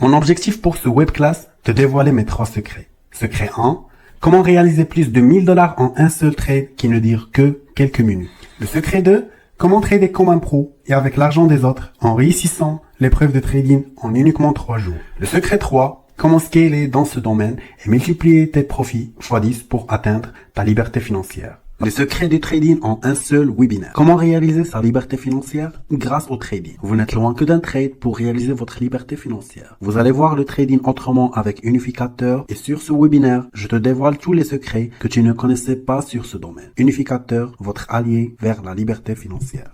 Mon objectif pour ce webclass, te dévoiler mes 3 secrets. Secret 1, comment réaliser plus de 1000 $ en un seul trade qui ne dure que quelques minutes. Le secret 2, comment trader comme un pro et avec l'argent des autres en réussissant l'épreuve de trading en uniquement 3 jours. Le secret 3, comment scaler dans ce domaine et multiplier tes profits x10 pour atteindre ta liberté financière. Le secret du trading en un seul webinaire. Comment réaliser sa liberté financière grâce au trading. Vous n'êtes loin que d'un trade pour réaliser votre liberté financière. Vous allez voir le trading autrement avec Unificateur et sur ce webinaire, je te dévoile tous les secrets que tu ne connaissais pas sur ce domaine. Unificateur, votre allié vers la liberté financière.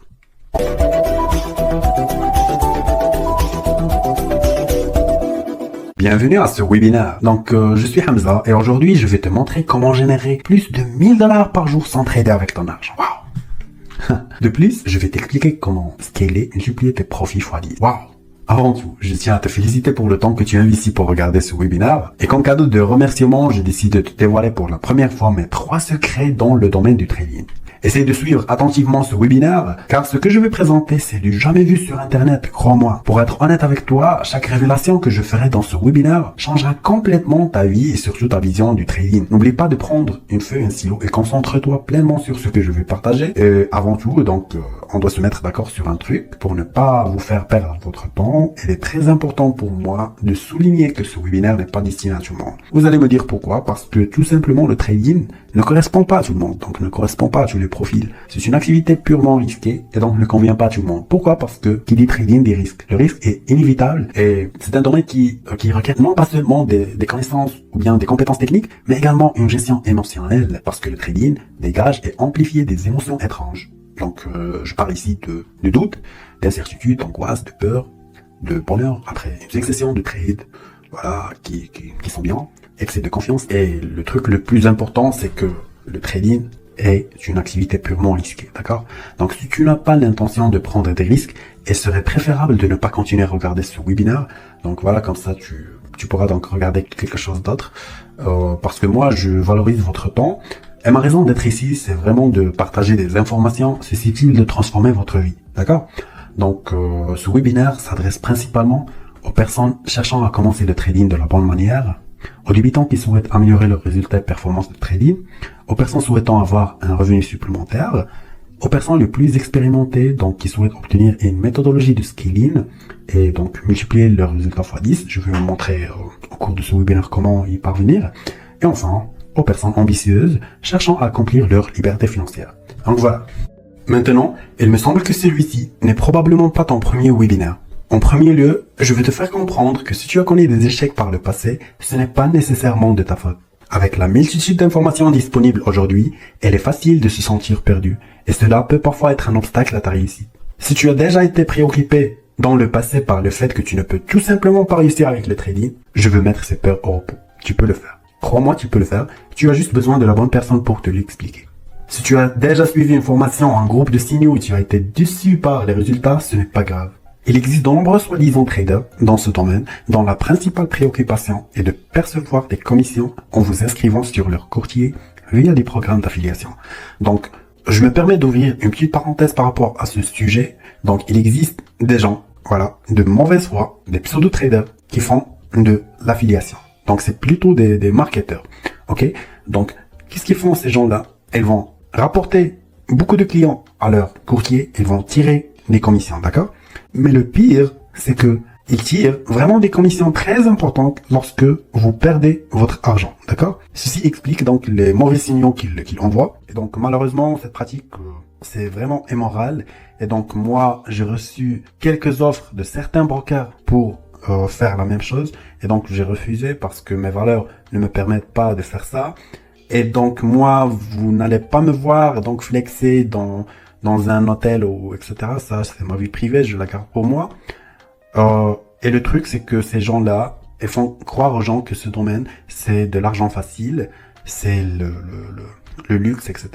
Bienvenue à ce webinaire. Donc, je suis Hamza et aujourd'hui, je vais te montrer comment générer plus de 1000 $ par jour sans trader avec ton argent. Waouh! De plus, je vais t'expliquer comment scaler et multiplier tes profits x10. Waouh! Avant tout, je tiens à te féliciter pour le temps que tu as investi pour regarder ce webinaire. Et comme cadeau de remerciement, je décide de te dévoiler pour la première fois mes 3 secrets dans le domaine du trading. Essaye de suivre attentivement ce webinaire, car ce que je vais présenter, c'est du jamais vu sur Internet, crois-moi. Pour être honnête avec toi, chaque révélation que je ferai dans ce webinaire changera complètement ta vie et surtout ta vision du trading. N'oublie pas de prendre une feuille, un stylo et concentre-toi pleinement sur ce que je vais partager. Et avant tout, donc, on doit se mettre d'accord sur un truc pour ne pas vous faire perdre votre temps. Il est très important pour moi de souligner que ce webinaire n'est pas destiné à tout le monde. Vous allez me dire pourquoi, parce que tout simplement le trading ne correspond pas à tout le monde, donc ne correspond pas à tous les profils. C'est une activité purement risquée et donc ne convient pas à tout le monde. Pourquoi? Parce que qui dit trading dit risque. Le risque est inévitable et c'est un domaine qui requiert non pas seulement des connaissances ou bien des compétences techniques, mais également une gestion émotionnelle, parce que le trading dégage et amplifie des émotions étranges. Donc je parle ici de doute, d'incertitude, d'angoisse, de peur, de bonheur après une succession de trades, voilà, qui sont bien, excès de confiance. Et le truc le plus important, c'est que le trading est une activité purement risquée, d'accord? Donc si tu n'as pas l'intention de prendre des risques, il serait préférable de ne pas continuer à regarder ce webinaire. Donc voilà, comme ça tu pourras donc regarder quelque chose d'autre, parce que moi je valorise votre temps. Et ma raison d'être ici, c'est vraiment de partager des informations susceptibles de transformer votre vie, d'accord? Donc, ce webinaire s'adresse principalement aux personnes cherchant à commencer le trading de la bonne manière, aux débutants qui souhaitent améliorer leurs résultats et performances de trading, aux personnes souhaitant avoir un revenu supplémentaire, aux personnes les plus expérimentées, donc qui souhaitent obtenir une méthodologie de scaling et donc multiplier leurs résultats x10. Je vais vous montrer au cours de ce webinaire comment y parvenir. Et enfin, aux personnes ambitieuses cherchant à accomplir leur liberté financière. Donc voilà. Maintenant, il me semble que celui-ci n'est probablement pas ton premier webinaire. En premier lieu, je veux te faire comprendre que si tu as connu des échecs par le passé, ce n'est pas nécessairement de ta faute. Avec la multitude d'informations disponibles aujourd'hui, il est facile de se sentir perdu, et cela peut parfois être un obstacle à ta réussite. Si tu as déjà été préoccupé dans le passé par le fait que tu ne peux tout simplement pas réussir avec le trading, je veux mettre ces peurs au repos. Tu peux le faire. Crois-moi, tu peux le faire. Tu as juste besoin de la bonne personne pour te l'expliquer. Si tu as déjà suivi une formation en groupe de signaux et tu as été déçu par les résultats, ce n'est pas grave. Il existe de nombreux soi-disant traders dans ce domaine dont la principale préoccupation est de percevoir des commissions en vous inscrivant sur leur courtier via des programmes d'affiliation. Donc, je me permets d'ouvrir une petite parenthèse par rapport à ce sujet. Donc, il existe des gens, voilà, de mauvaise foi, des pseudo-traders qui font de l'affiliation. Donc, c'est plutôt des marketeurs, ok? Donc, qu'est-ce qu'ils font ces gens-là? Ils vont rapporter beaucoup de clients à leur courtier, ils vont tirer des commissions, d'accord? Mais le pire, c'est que ils tirent vraiment des commissions très importantes lorsque vous perdez votre argent, d'accord? Ceci explique donc les mauvais signaux qu'ils envoient. Et donc, malheureusement, cette pratique, c'est vraiment immoral. Et donc, moi, j'ai reçu quelques offres de certains brokers pour faire la même chose, et donc j'ai refusé parce que mes valeurs ne me permettent pas de faire ça. Et donc moi, vous n'allez pas me voir donc flexer dans un hôtel ou etc. Ça, c'est ma vie privée, je la garde pour moi. Et le truc, c'est que ces gens-là, ils font croire aux gens que ce domaine, c'est de l'argent facile, c'est le luxe, etc.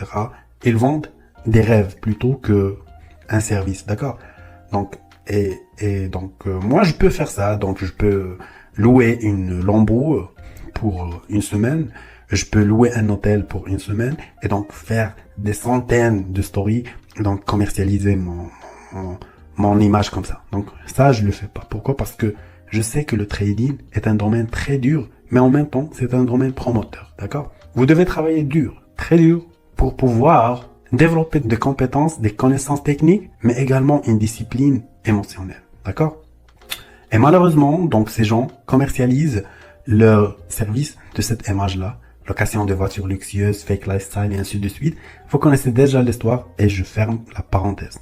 Ils vendent des rêves plutôt que un service, d'accord? Donc et donc moi je peux faire ça, donc je peux louer une Lambo pour une semaine, je peux louer un hôtel pour une semaine et donc faire des centaines de stories, donc commercialiser mon image comme ça. Donc ça je le fais pas. Pourquoi? Parce que je sais que le trading est un domaine très dur, mais en même temps, c'est un domaine promoteur, d'accord? Vous devez travailler dur, très dur, pour pouvoir développer des compétences, des connaissances techniques, mais également une discipline émotionnelle, d'accord? Et malheureusement, donc, ces gens commercialisent leur service de cette image-là, location de voitures luxueuses, fake lifestyle et ainsi de suite. Vous connaissez déjà l'histoire et je ferme la parenthèse.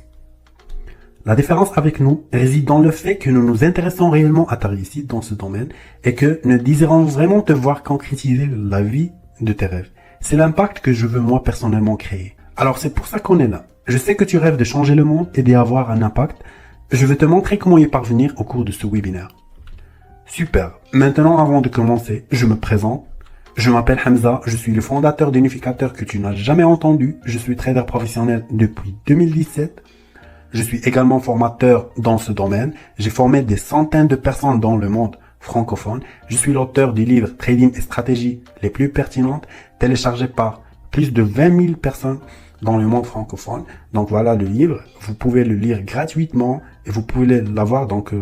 La différence avec nous réside dans le fait que nous nous intéressons réellement à ta réussite dans ce domaine et que nous désirons vraiment te voir concrétiser la vie de tes rêves. C'est l'impact que je veux moi personnellement créer. Alors c'est pour ça qu'on est là. Je sais que tu rêves de changer le monde et d'y avoir un impact. Je vais te montrer comment y parvenir au cours de ce webinaire. Super. Maintenant, avant de commencer, je me présente. Je m'appelle Hamza, je suis le fondateur d'Unificateur que tu n'as jamais entendu. Je suis trader professionnel depuis 2017. Je suis également formateur dans ce domaine. J'ai formé des centaines de personnes dans le monde francophone. Je suis l'auteur du livre Trading et stratégies les plus pertinentes, téléchargé par plus de 20 000 personnes dans le monde francophone. Donc voilà le livre. Vous pouvez le lire gratuitement et vous pouvez l'avoir. Donc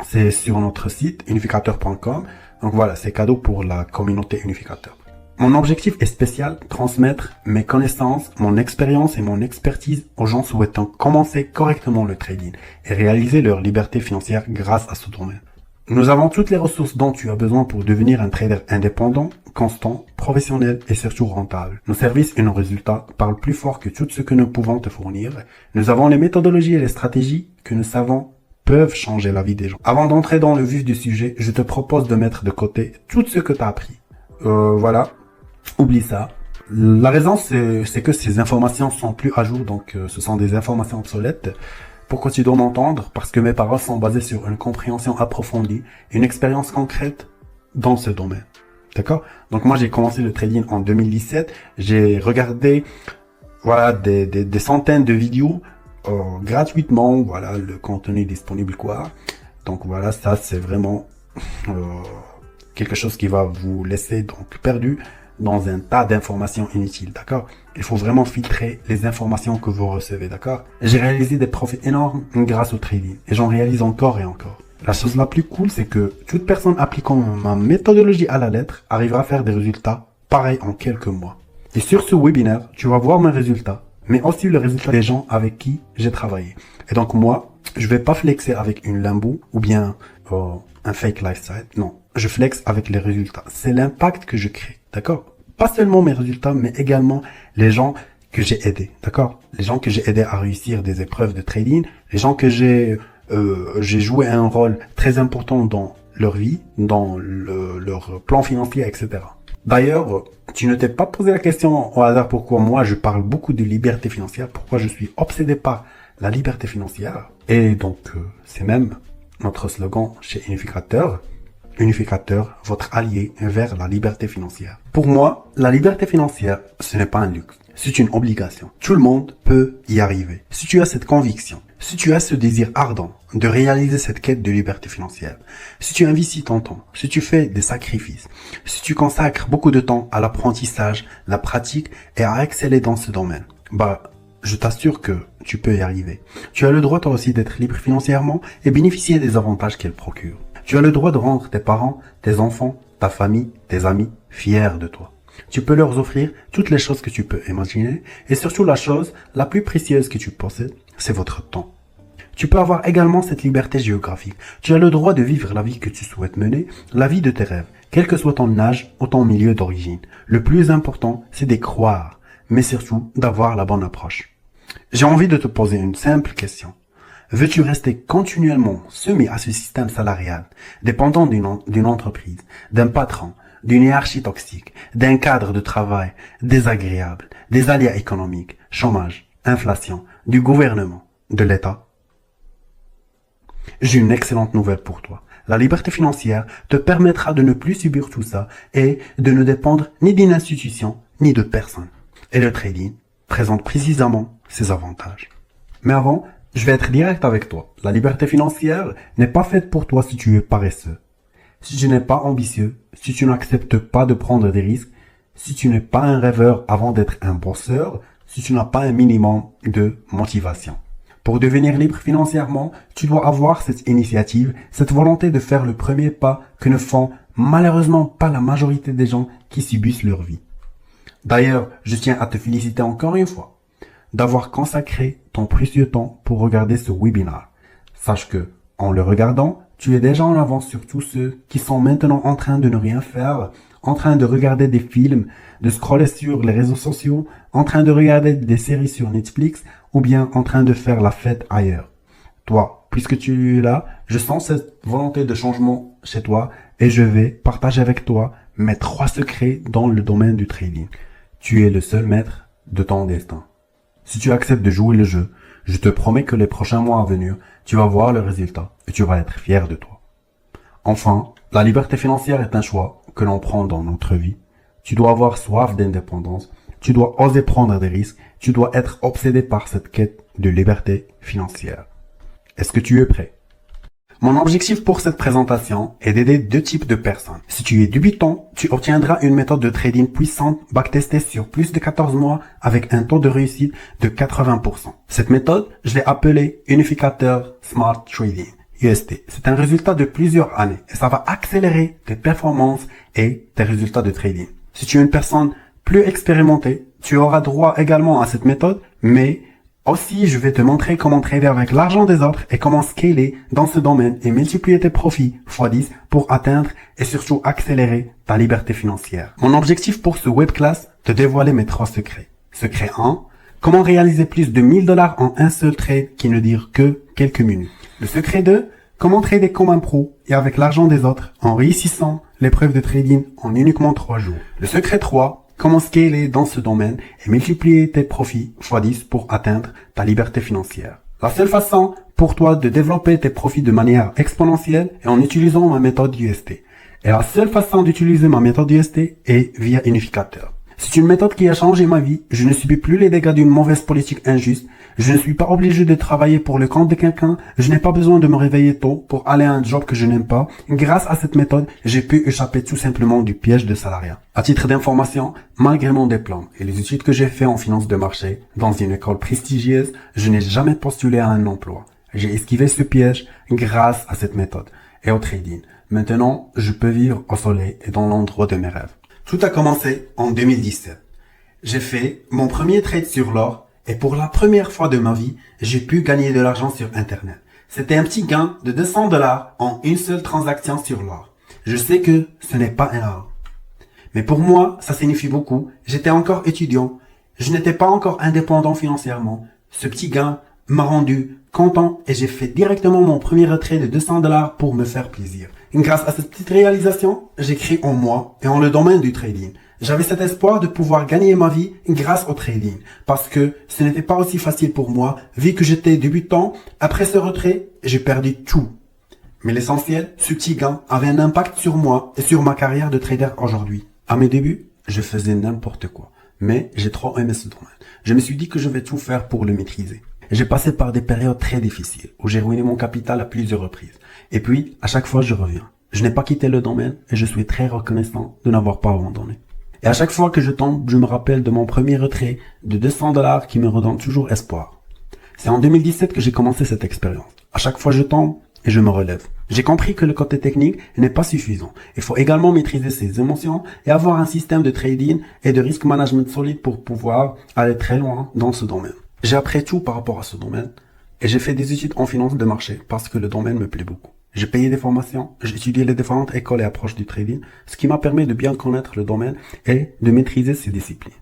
c'est sur notre site unificateur.com. Donc voilà, c'est cadeau pour la communauté Unificateur. Mon objectif est spécial, transmettre mes connaissances, mon expérience et mon expertise aux gens souhaitant commencer correctement le trading et réaliser leur liberté financière grâce à ce domaine. Nous avons toutes les ressources dont tu as besoin pour devenir un trader indépendant, constant, professionnel et surtout rentable. Nos services et nos résultats parlent plus fort que tout ce que nous pouvons te fournir. Nous avons les méthodologies et les stratégies que nous savons peuvent changer la vie des gens. Avant d'entrer dans le vif du sujet, je te propose de mettre de côté tout ce que tu as appris. Voilà. Oublie ça. La raison, c'est que ces informations sont plus à jour, donc ce sont des informations obsolètes. Pourquoi tu dois m'entendre? Parce que mes paroles sont basées sur une compréhension approfondie, une expérience concrète dans ce domaine. D'accord? Donc moi, j'ai commencé le trading en 2017. J'ai regardé, voilà, des centaines de vidéos gratuitement. Voilà, le contenu disponible, quoi. Donc voilà, ça, c'est vraiment quelque chose qui va vous laisser donc perdu dans un tas d'informations inutiles, d'accord? Il faut vraiment filtrer les informations que vous recevez, d'accord? J'ai réalisé des profits énormes grâce au trading et j'en réalise encore et encore. La chose la plus cool, c'est que toute personne appliquant ma méthodologie à la lettre arrivera à faire des résultats pareils en quelques mois. Et sur ce webinaire, tu vas voir mes résultats, mais aussi le résultat des gens avec qui j'ai travaillé. Et donc moi, je vais pas flexer avec une Lambo ou bien un fake lifestyle. Non, je flex avec les résultats. C'est l'impact que je crée. D'accord? Pas seulement mes résultats, mais également les gens que j'ai aidés. D'accord? Les gens que j'ai aidés à réussir des épreuves de trading, les gens que j'ai joué un rôle très important dans leur vie, dans leur plan financier, etc. D'ailleurs, tu ne t'es pas posé la question au hasard pourquoi moi je parle beaucoup de liberté financière, pourquoi je suis obsédé par la liberté financière. Et donc, c'est même notre slogan chez Unificateur. Unificateur, votre allié vers la liberté financière. Pour moi, la liberté financière, ce n'est pas un luxe. C'est une obligation. Tout le monde peut y arriver. Si tu as cette conviction, si tu as ce désir ardent de réaliser cette quête de liberté financière, si tu investis ton temps, si tu fais des sacrifices, si tu consacres beaucoup de temps à l'apprentissage, la pratique et à exceller dans ce domaine, je t'assure que tu peux y arriver. Tu as le droit toi aussi d'être libre financièrement et bénéficier des avantages qu'elle procure. Tu as le droit de rendre tes parents, tes enfants, ta famille, tes amis fiers de toi. Tu peux leur offrir toutes les choses que tu peux imaginer et surtout la chose la plus précieuse que tu possèdes, c'est votre temps. Tu peux avoir également cette liberté géographique. Tu as le droit de vivre la vie que tu souhaites mener, la vie de tes rêves, quel que soit ton âge ou ton milieu d'origine. Le plus important, c'est d'y croire, mais surtout d'avoir la bonne approche. J'ai envie de te poser une simple question. Veux-tu rester continuellement soumis à ce système salarial, dépendant d'une entreprise, d'un patron, d'une hiérarchie toxique, d'un cadre de travail désagréable, des aléas économiques, chômage, inflation, du gouvernement, de l'État? J'ai une excellente nouvelle pour toi. La liberté financière te permettra de ne plus subir tout ça et de ne dépendre ni d'une institution ni de personne. Et le trading présente précisément ses avantages. Mais avant, je vais être direct avec toi. La liberté financière n'est pas faite pour toi si tu es paresseux, si tu n'es pas ambitieux, si tu n'acceptes pas de prendre des risques, si tu n'es pas un rêveur avant d'être un bosseur, si tu n'as pas un minimum de motivation. Pour devenir libre financièrement, tu dois avoir cette initiative, cette volonté de faire le premier pas que ne font malheureusement pas la majorité des gens qui subissent leur vie. D'ailleurs, je tiens à te féliciter encore une fois d'avoir consacré ton précieux temps pour regarder ce webinaire. Sache que, en le regardant, tu es déjà en avance sur tous ceux qui sont maintenant en train de ne rien faire, en train de regarder des films, de scroller sur les réseaux sociaux, en train de regarder des séries sur Netflix ou bien en train de faire la fête ailleurs. Toi, puisque tu es là, je sens cette volonté de changement chez toi et je vais partager avec toi mes 3 secrets dans le domaine du trading. Tu es le seul maître de ton destin. Si tu acceptes de jouer le jeu, je te promets que les prochains mois à venir, tu vas voir le résultat et tu vas être fier de toi. Enfin, la liberté financière est un choix que l'on prend dans notre vie. Tu dois avoir soif d'indépendance, tu dois oser prendre des risques, tu dois être obsédé par cette quête de liberté financière. Est-ce que tu es prêt? Mon objectif pour cette présentation est d'aider 2 types de personnes. Si tu es débutant, tu obtiendras une méthode de trading puissante backtestée sur plus de 14 mois avec un taux de réussite de 80%. Cette méthode, je l'ai appelée Unificateur Smart Trading, UST. C'est un résultat de plusieurs années et ça va accélérer tes performances et tes résultats de trading. Si tu es une personne plus expérimentée, tu auras droit également à cette méthode, mais aussi, je vais te montrer comment trader avec l'argent des autres et comment scaler dans ce domaine et multiplier tes profits x10 pour atteindre et surtout accélérer ta liberté financière. Mon objectif pour ce webclass, te dévoiler mes 3 secrets. Secret 1, comment réaliser plus de 1000 $ en un seul trade qui ne dure que quelques minutes. Le secret 2, comment trader comme un pro et avec l'argent des autres en réussissant l'épreuve de trading en uniquement 3 jours. Le secret 3, comment scaler dans ce domaine et multiplier tes profits x10 pour atteindre ta liberté financière. La seule façon pour toi de développer tes profits de manière exponentielle est en utilisant ma méthode UST. Et la seule façon d'utiliser ma méthode UST est via Unificateur. C'est une méthode qui a changé ma vie. Je ne subis plus les dégâts d'une mauvaise politique injuste. Je ne suis pas obligé de travailler pour le compte de quelqu'un. Je n'ai pas besoin de me réveiller tôt pour aller à un job que je n'aime pas. Grâce à cette méthode, j'ai pu échapper tout simplement du piège de salariat. À titre d'information, malgré mon diplôme et les études que j'ai fait en finance de marché dans une école prestigieuse, je n'ai jamais postulé à un emploi. J'ai esquivé ce piège grâce à cette méthode et au trading. Maintenant, je peux vivre au soleil et dans l'endroit de mes rêves. Tout a commencé en 2017. J'ai fait mon premier trade sur l'or et pour la première fois de ma vie, j'ai pu gagner de l'argent sur Internet. C'était un petit gain de 200 $ en une seule transaction sur l'or. Je sais que ce n'est pas énorme. Mais pour moi, ça signifie beaucoup. J'étais encore étudiant. Je n'étais pas encore indépendant financièrement. Ce petit gain m'a rendu content et j'ai fait directement mon premier retrait de 200 $ pour me faire plaisir. Grâce à cette petite réalisation, j'ai cru en moi et en le domaine du trading. J'avais cet espoir de pouvoir gagner ma vie grâce au trading parce que ce n'était pas aussi facile pour moi vu que j'étais débutant. Après ce retrait, j'ai perdu tout. Mais l'essentiel, ce petit gain avait un impact sur moi et sur ma carrière de trader aujourd'hui. À mes débuts, je faisais n'importe quoi, mais j'ai trop aimé ce domaine. Je me suis dit que je vais tout faire pour le maîtriser. J'ai passé par des périodes très difficiles où j'ai ruiné mon capital à plusieurs reprises. Et puis, à chaque fois, je reviens. Je n'ai pas quitté le domaine et je suis très reconnaissant de n'avoir pas abandonné. Et à chaque fois que je tombe, je me rappelle de mon premier retrait de 200 $ qui me redonne toujours espoir. C'est en 2017 que j'ai commencé cette expérience. À chaque fois, je tombe et je me relève. J'ai compris que le côté technique n'est pas suffisant. Il faut également maîtriser ses émotions et avoir un système de trading et de risk management solide pour pouvoir aller très loin dans ce domaine. J'ai appris tout par rapport à ce domaine et j'ai fait des études en finance de marché parce que le domaine me plaît beaucoup. J'ai payé des formations, j'ai étudié les différentes écoles et approches du trading, ce qui m'a permis de bien connaître le domaine et de maîtriser ses disciplines.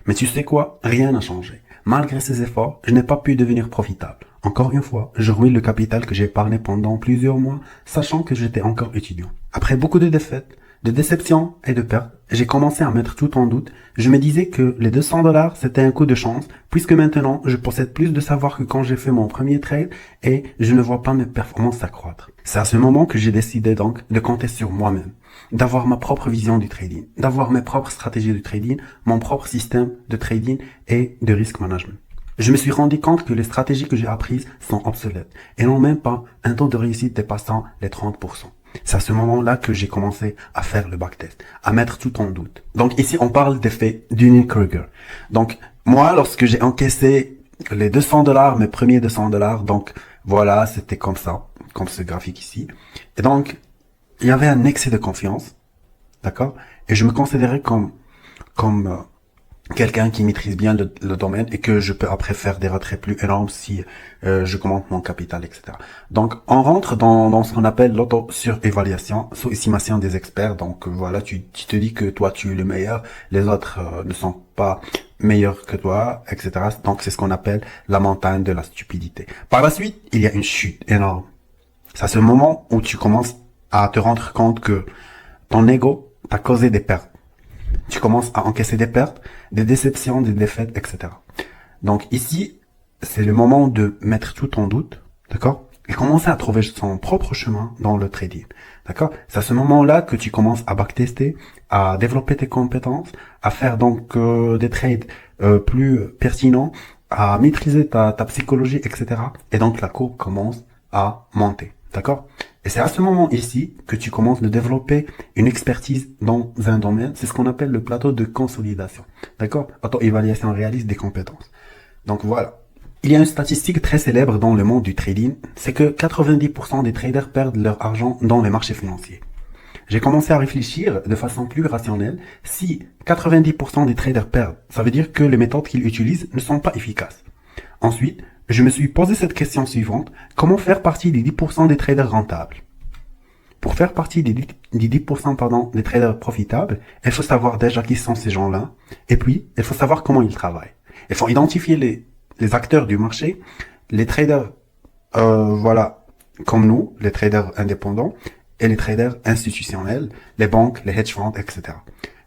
Mais tu sais quoi? Rien n'a changé. Malgré ces efforts, je n'ai pas pu devenir profitable. Encore une fois, je ruine le capital que j'ai épargné pendant plusieurs mois, sachant que j'étais encore étudiant. Après beaucoup de défaites, de déceptions et de pertes, j'ai commencé à mettre tout en doute. Je me disais que les 200 $ c'était un coup de chance, puisque maintenant je possède plus de savoir que quand j'ai fait mon premier trade et je ne vois pas mes performances s'accroître. C'est à ce moment que j'ai décidé donc de compter sur moi-même, d'avoir ma propre vision du trading, d'avoir mes propres stratégies de trading, mon propre système de trading et de risk management. Je me suis rendu compte que les stratégies que j'ai apprises sont obsolètes et n'ont même pas un taux de réussite dépassant les 30%. C'est à ce moment-là que j'ai commencé à faire le backtest, à mettre tout en doute. Donc ici, on parle d'effet Dunning-Kruger. Donc moi, lorsque j'ai encaissé les 200 dollars, mes premiers 200 dollars. Donc, voilà, c'était comme ça, comme ce graphique ici. Et donc, il y avait un excès de confiance, d'accord? Et je me considérais comme quelqu'un qui maîtrise bien le domaine et que je peux après faire des retraits plus énormes si je commente mon capital, etc. Donc, on rentre dans ce qu'on appelle l'auto-surévaluation, sous-estimation des experts. Donc, voilà, tu te dis que toi, tu es le meilleur, les autres ne sont pas meilleurs que toi, etc. Donc, c'est ce qu'on appelle la montagne de la stupidité. Par la suite, il y a une chute énorme. C'est à ce moment où tu commences à te rendre compte que ton ego t'a causé des pertes. Tu commences à encaisser des pertes, des déceptions, des défaites, etc. Donc ici, c'est le moment de mettre tout en doute, d'accord? Et commencer à trouver son propre chemin dans le trading, d'accord? C'est à ce moment-là que tu commences à backtester, à développer tes compétences, à faire donc des trades plus pertinents, à maîtriser ta psychologie, etc. Et donc la courbe commence à monter, d'accord? Et c'est à ce moment ici que tu commences de développer une expertise dans un domaine. C'est ce qu'on appelle le plateau de consolidation. D'accord? Auto-évaluation réaliste des compétences. Donc voilà. Il y a une statistique très célèbre dans le monde du trading. C'est que 90% des traders perdent leur argent dans les marchés financiers. J'ai commencé à réfléchir de façon plus rationnelle. Si 90% des traders perdent, ça veut dire que les méthodes qu'ils utilisent ne sont pas efficaces. Ensuite, je me suis posé cette question suivante. Comment faire partie des 10% des traders rentables? Pour faire partie des 10% des traders profitables, il faut savoir déjà qui sont ces gens-là. Et puis, il faut savoir comment ils travaillent. Il faut identifier les acteurs du marché, les traders, voilà, comme nous, les traders indépendants, et les traders institutionnels, les banques, les hedge funds, etc.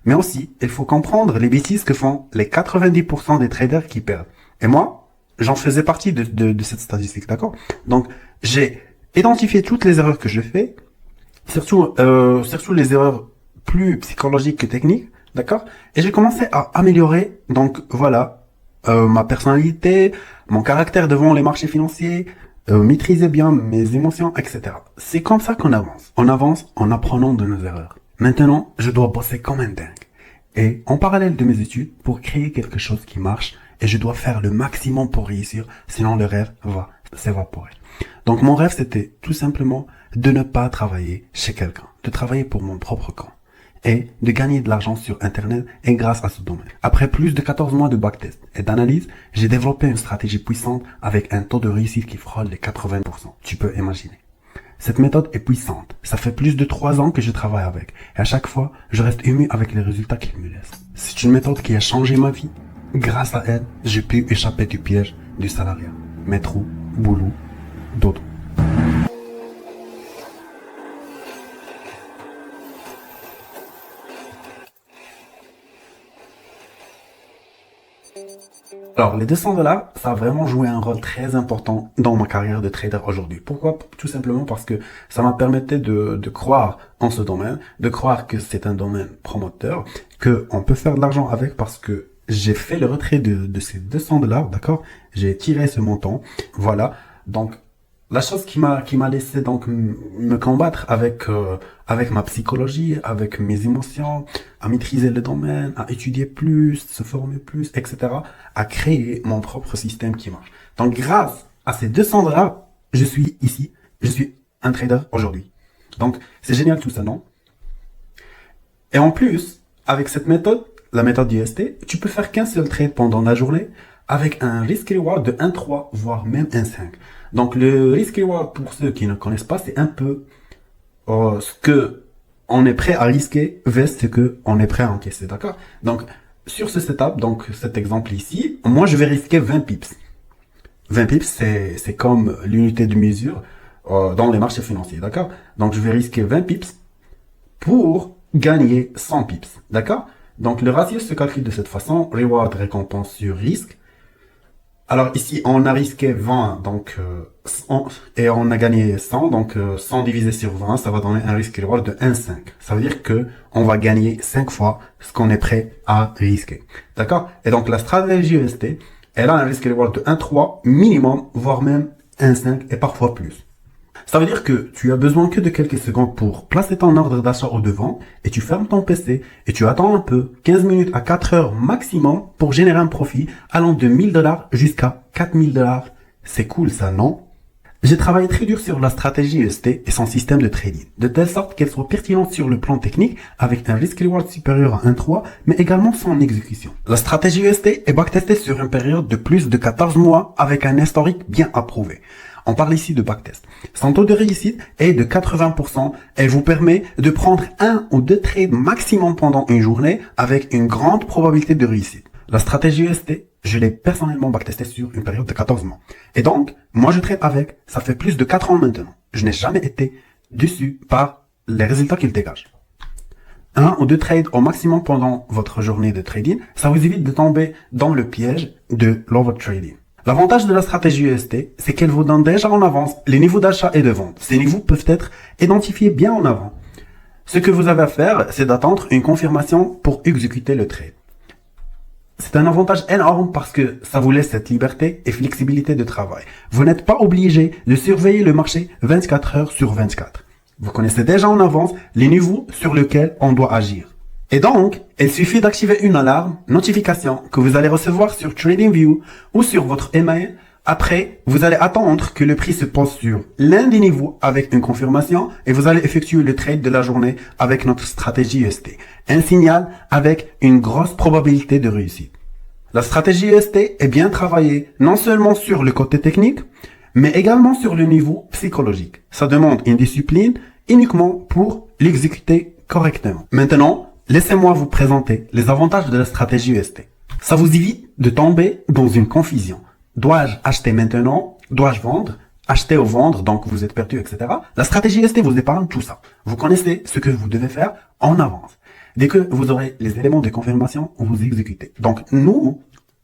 Mais aussi, il faut comprendre les bêtises que font les 90% des traders qui perdent. Et moi, j'en faisais partie de cette statistique, d'accord? Donc, j'ai identifié toutes les erreurs que je fais, surtout les erreurs plus psychologiques que techniques, d'accord? Et j'ai commencé à améliorer, donc voilà, ma personnalité, mon caractère devant les marchés financiers, maîtriser bien mes émotions, etc. C'est comme ça qu'on avance. On avance en apprenant de nos erreurs. Maintenant, je dois bosser comme un dingue. Et en parallèle de mes études, pour créer quelque chose qui marche, et je dois faire le maximum pour réussir, sinon le rêve va s'évaporer. Donc mon rêve, c'était tout simplement de ne pas travailler chez quelqu'un, de travailler pour mon propre compte et de gagner de l'argent sur Internet et grâce à ce domaine. Après plus de 14 mois de backtest et d'analyse, j'ai développé une stratégie puissante avec un taux de réussite qui frôle les 80%. Tu peux imaginer. Cette méthode est puissante. Ça fait plus de 3 ans que je travaille avec. Et à chaque fois, je reste ému avec les résultats qu'il me laisse. C'est une méthode qui a changé ma vie. Grâce à elle, j'ai pu échapper du piège du salariat. Métro, boulot, dodo. Alors, les 200 dollars, ça a vraiment joué un rôle très important dans ma carrière de trader aujourd'hui. Pourquoi? Tout simplement parce que ça m'a permis de croire en ce domaine, de croire que c'est un domaine promoteur, que on peut faire de l'argent avec parce que j'ai fait le retrait de ces 200 dollars, d'accord? J'ai tiré ce montant. Voilà. Donc, la chose qui m'a laissé donc me combattre avec ma psychologie, avec mes émotions, à maîtriser le domaine, à étudier plus, se former plus, etc., à créer mon propre système qui marche. Donc grâce à ces 200 dollars, je suis ici, je suis un trader aujourd'hui. Donc c'est génial tout ça, non? Et en plus, avec cette méthode, la méthode d'UST, tu peux faire qu'un seul trade pendant la journée avec un risk reward de 1,3 voire même 1,5. Donc le risk reward, pour ceux qui ne connaissent pas, c'est un peu ce que on est prêt à risquer versus ce que on est prêt à encaisser, d'accord? Donc sur ce setup, donc cet exemple ici, moi je vais risquer 20 pips. 20 pips, c'est comme l'unité de mesure dans les marchés financiers, d'accord? Donc je vais risquer 20 pips pour gagner 100 pips, d'accord? Donc le ratio se calcule de cette façon, reward récompense sur risque. Alors ici, on a risqué 20, donc et on a gagné 100, donc 100 divisé sur 20, ça va donner un risque reward de 1,5. Ça veut dire que on va gagner 5 fois ce qu'on est prêt à risquer. D'accord? Et donc la stratégie UST, elle a un risque reward de 1,3 minimum, voire même 1,5 et parfois plus. Ça veut dire que tu as besoin que de quelques secondes pour placer ton ordre d'achat au devant et tu fermes ton PC et tu attends un peu, 15 minutes à 4 heures maximum pour générer un profit allant de 1000 dollars jusqu'à 4000 dollars. C'est cool ça, non? J'ai travaillé très dur sur la stratégie UST et son système de trading, de telle sorte qu'elle soit pertinente sur le plan technique avec un risk-reward supérieur à 1,3, mais également son exécution. La stratégie UST est backtestée sur une période de plus de 14 mois avec un historique bien approuvé. On parle ici de backtest. Son taux de réussite est de 80%. Elle vous permet de prendre 1 ou 2 trades maximum pendant une journée avec une grande probabilité de réussite. La stratégie UST, je l'ai personnellement backtesté sur une période de 14 mois. Et donc, moi je trade avec, ça fait plus de 4 ans maintenant. Je n'ai jamais été déçu par les résultats qu'il dégage. 1 ou 2 trades au maximum pendant votre journée de trading, ça vous évite de tomber dans le piège de l'overtrading. L'avantage de la stratégie UST, c'est qu'elle vous donne déjà en avance les niveaux d'achat et de vente. Ces niveaux peuvent être identifiés bien en avant. Ce que vous avez à faire, c'est d'attendre une confirmation pour exécuter le trade. C'est un avantage énorme parce que ça vous laisse cette liberté et flexibilité de travail. Vous n'êtes pas obligé de surveiller le marché 24 heures sur 24. Vous connaissez déjà en avance les niveaux sur lesquels on doit agir. Et donc, il suffit d'activer une alarme, notification que vous allez recevoir sur TradingView ou sur votre email. Après, vous allez attendre que le prix se pose sur l'un des niveaux avec une confirmation et vous allez effectuer le trade de la journée avec notre stratégie UST. Un signal avec une grosse probabilité de réussite. La stratégie UST est bien travaillée non seulement sur le côté technique, mais également sur le niveau psychologique. Ça demande une discipline uniquement pour l'exécuter correctement. Maintenant, laissez-moi vous présenter les avantages de la stratégie UST. Ça vous évite de tomber dans une confusion. Dois-je acheter maintenant? Dois-je vendre? Acheter ou vendre, donc vous êtes perdu, etc. La stratégie UST vous épargne tout ça. Vous connaissez ce que vous devez faire en avance. Dès que vous aurez les éléments de confirmation, vous exécutez. Donc nous,